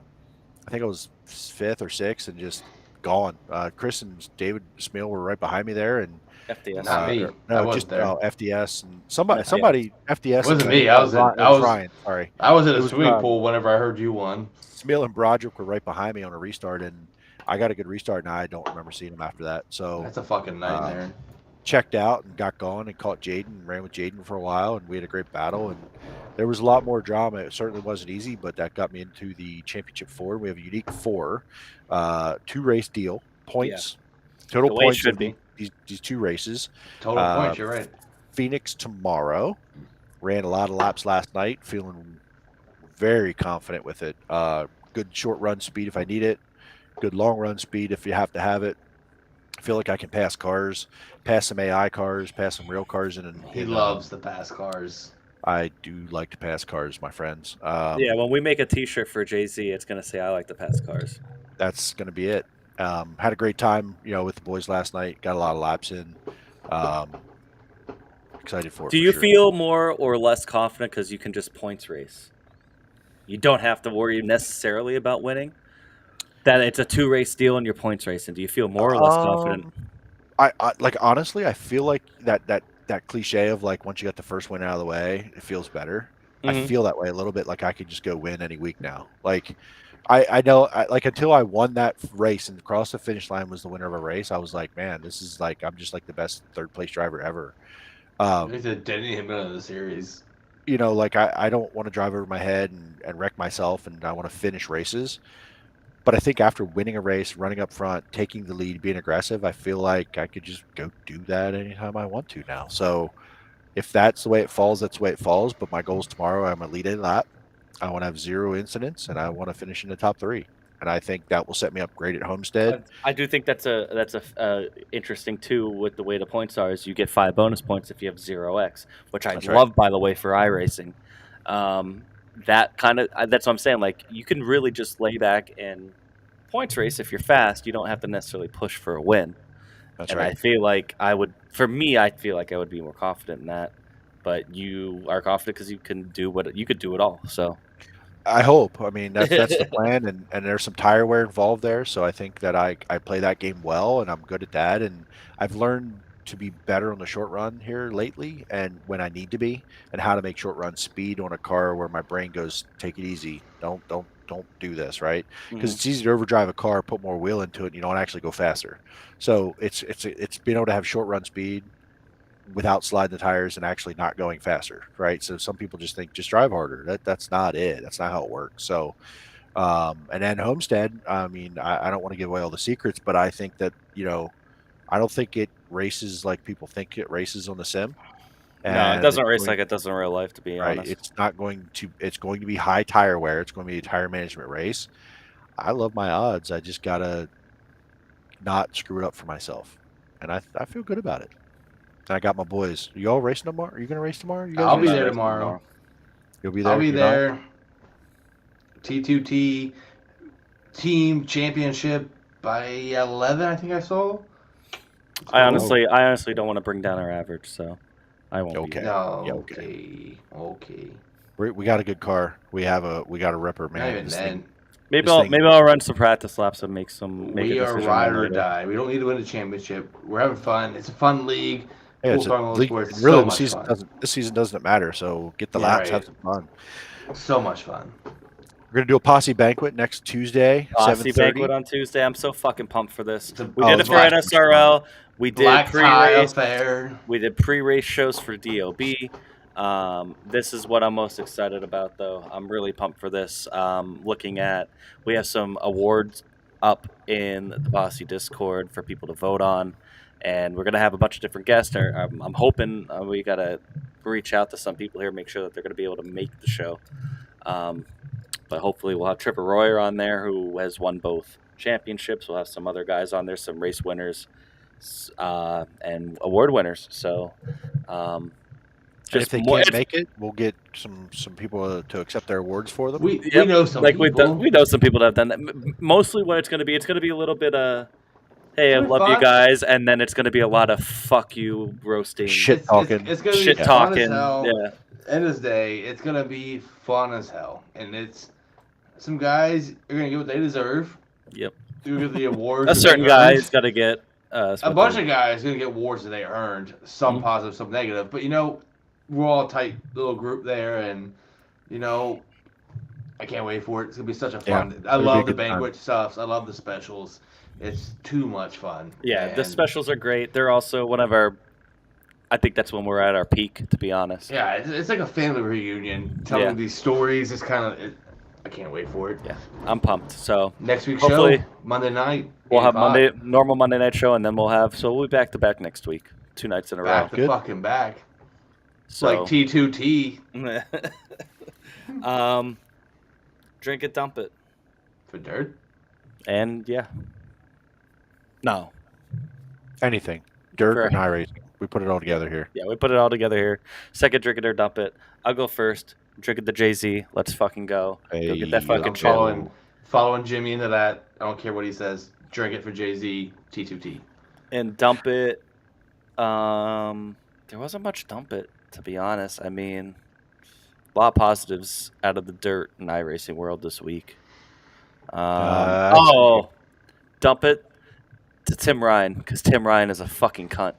think I was 5th or 6th and just gone. Chris and David Smil were right behind me there, and FDS. Not me. I no, wasn't just there. FDS and somebody FDS. It wasn't me. I was Ryan. Sorry, I was in It a was, swimming pool whenever I heard you won. Smil and Broderick were right behind me on a restart, and I got a good restart, and I don't remember seeing him after that. So That's a fucking nightmare. checked out and got going and caught Jaden and ran with Jaden for a while, and we had a great battle, and there was a lot more drama. It certainly wasn't easy, but that got me into the Championship 4. We have a unique 4, 2-race deal, points, total The way it points should of be. these 2 races. Total points. You're right. Phoenix tomorrow. Ran a lot of laps last night, feeling very confident with it. Good short run speed if I need it. Good long run speed if you have to have it. I feel like I can pass cars, pass some AI cars, pass some real cars. He loves the pass cars. I do like to pass cars, my friends. Yeah, when we make a T-shirt for Jay-Z, it's going to say, I like to pass cars. That's going to be it. Had a great time, with the boys last night. Got a lot of laps in. Excited for it. Do you feel more or less confident because you can just points race? You don't have to worry necessarily about winning. That it's a 2-race deal and you're points racing. Do you feel more or less confident? I like honestly, I feel like that cliche of like once you got the first win out of the way, it feels better. I Mhm. feel that way a little bit. Like I could just go win any week now. Like I know like until I won that race and across the finish line was the winner of a race, I was like, man, this is like I'm just like the best 3rd place driver ever. He's a Denny Hamilton of the series. Like I don't want to drive over my head and wreck myself, and I want to finish races. But I think after winning a race, running up front, taking the lead, being aggressive, I feel like I could just go do that anytime I want to now. So if that's the way it falls, that's the way it falls. But my goal is tomorrow. I'm going to lead a lap. I want to have 0 incidents, and I want to finish in the top 3. And I think that will set me up great at Homestead. I do think that's interesting too with the way the points are. Is you get 5 bonus points if you have 0x, which I That's love right. by the way for iRacing. That kind of that's what I'm saying. Like you can really just lay back and points race if you're fast. You don't have to necessarily push for a win. That's and right. I feel like I would. For me, I feel like I would be more confident in that. But you are confident because you can do what you could do it all. So. I hope. I mean, that's the plan, and there's some tire wear involved there. So I think that I play that game well, and I'm good at that. And I've learned to be better on the short run here lately, and when I need to be, and how to make short run speed on a car where my brain goes, take it easy, don't do this, right? Because it's easy to overdrive a car, put more wheel into it, and you don't actually go faster. So it's being able to have short run speed without sliding the tires and actually not going faster, right? So some people just think just drive harder. That's not it. That's not how it works. So and then Homestead, I mean, I don't want to give away all the secrets, but I think that, I don't think it races like people think it races on the sim. No, it doesn't race like it does in real life, to be right. honest. It's going to be high tire wear. It's going to be a tire management race. I love my odds. I just got to not screw it up for myself. And I feel good about it. And I got my boys. Are you all racing tomorrow? Are you going to race tomorrow? You guys I'll be not there racing tomorrow. You'll be there? I'll be You're there. not? T2T team championship by 11, I think I saw. I honestly don't want to bring down our average, so I won't. Okay. Be No. Yeah, Okay. We got a good car. We got a ripper, man. Not even This then. thing- Maybe This thing- I'll run some practice laps and make We a are decision ride or later. die. We don't need to win the championship. We're having fun. It's a fun league. Yeah, Full it's a Throttle league. Motorsports. And really, So much fun. this season doesn't matter. So get the Yeah, laps, right. have some fun. So much fun. We're gonna do a posse banquet next Tuesday, Aussie 7:30. banquet on Tuesday. I'm so fucking pumped for this. It's a- We oh, did it it's for black- NSRL. We did Black tie pre-race. affair. We did pre-race shows for DOB. This is what I'm most excited about, though. I'm really pumped for this. We have some awards up in the Bossy Discord for people to vote on, and we're gonna have a bunch of different guests. I'm hoping we gotta reach out to some people here, make sure that they're gonna be able to make the show. But hopefully we'll have Tripper Royer on there, who has won both championships. We'll have some other guys on there, some race winners and award winners. So And if they can't make it, we'll get some people to accept their awards for them. We know some people. We know some people that have done that. Mostly what it's going to be a little bit of, hey, I It's love fun. you guys, and then it's going to be a lot of fuck you roasting, Shit talking. It's gonna be shit fun talking. as hell. Yeah, End of the day, it's gonna be fun as hell, and it's some guys are gonna get what they deserve. Yep. Through the awards. a that certain they guy's earned. got to get A bunch of guys gonna get awards that they earned, some Mm-hmm. positive, some negative. But we're all a tight little group there, and I can't wait for it. It's gonna be such a fun. Yeah, I it'll be a love the good time. banquet stuffs. I love the specials. It's too much fun. Yeah, the And, specials are great. They're also one of our. I think that's when we're at our peak, to be honest. Yeah, it's like a family reunion, telling Yeah. these stories. It's kind of. I can't wait for it. Yeah, I'm pumped. So Next week's Hopefully, show, Monday night. we'll 8 have o'clock. normal Monday night show, and then we'll be back to back next week, 2 nights in a row. Back to Good. fucking back. So, Like T2T drink it, dump it, for dirt. and yeah. No, Anything, dirt Correct. and iRacing. We put it all together here. yeah, we put it all together here. Second, drink it or dump it. I'll go first. Drink it to Jay-Z. Let's fucking go. Go get that Hey, fucking I'm shit. following Jimmy into that. I don't care what he says. Drink it for Jay-Z, T2T. And dump it. There wasn't much dump it, to be honest. I mean, a lot of positives out of the dirt and iRacing world this week. Dump it to Tim Ryan, because Tim Ryan is a fucking cunt.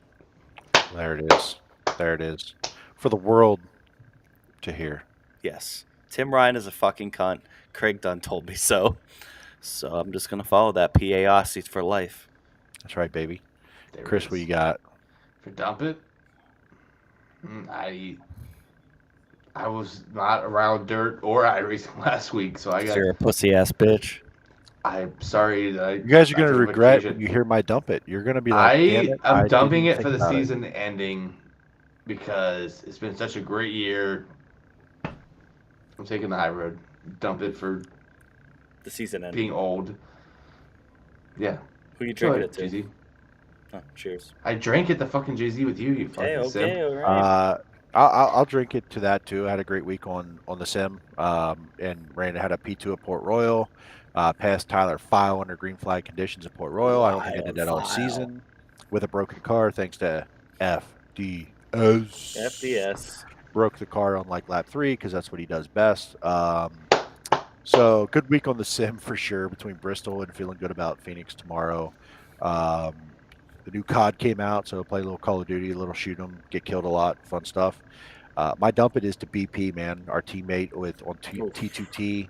There it is. There it is. For the world to hear. Yes. Tim Ryan is a fucking cunt. Craig Dunn told me so. So I'm just going to follow that. PA Aussie for life. That's right, baby. There Chris, it what is. you got? For dump it? I was not around dirt or iRacing last week, so I got. You're a pussy ass bitch. I'm sorry that You guys are I going to took regret vacation. when you hear my dump it. You're going to be like, damn it, I I'm dumping didn't it for think the about season ending because it's been such a great year. I'm taking the high road. Dump it for The season ended. being old. Yeah. Who you Go drinking ahead, it to? Jay-Z. Oh, cheers. I drank it to fucking Jay-Z with you, you fucking Okay, simp. all right. I'll drink it to that too. I had a great week on the sim, and had a P2 at Port Royal. Passed Tyler File under green flag conditions at Port Royal. I don't think I did that all season with a broken car, thanks to FDS. FDS. Broke the car on like lap 3 because that's what he does best. So good week on the sim for sure between Bristol and feeling good about Phoenix tomorrow. the new COD came out, so play a little Call of Duty, a little shoot 'em, get killed a lot, fun stuff. My dump it is to BP, man, our teammate on T2T.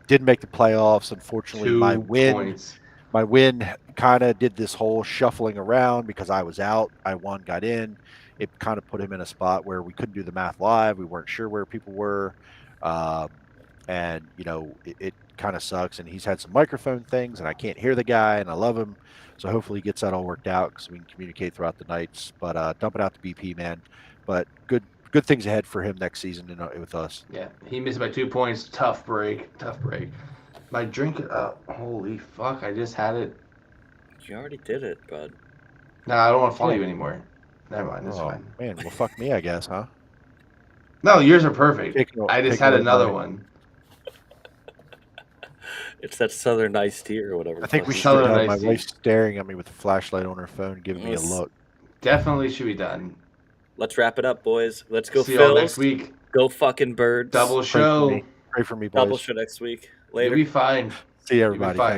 Didn't make the playoffs, unfortunately. 2 points. My win kind of did this whole shuffling around because I was out. I won, got in. It kind of put him in a spot where we couldn't do the math live. We weren't sure where people were. And, it kind of sucks. And he's had some microphone things, and I can't hear the guy, and I love him. So hopefully he gets that all worked out so we can communicate throughout the nights. But dump it out to BP, man. But good things ahead for him next season with us. Yeah, he missed by 2 points. Tough break. My drink, holy fuck, I just had it. You already did it, bud. No, I don't want to follow you anymore. Never mind, that's fine. Man, well, fuck me, I guess, huh? No, yours are perfect. I just had another one. It's that Southern iced tea or whatever. I think we should Southern have iced my tea. wife staring at me with a flashlight on her phone, giving me a look. Definitely should be done. Let's wrap it up, boys. Let's go, See y'all Phils. next week. Go fucking Birds. Double show. Pray for me, boys. Double show next week. Later. You'll be fine. See you, everybody. fine.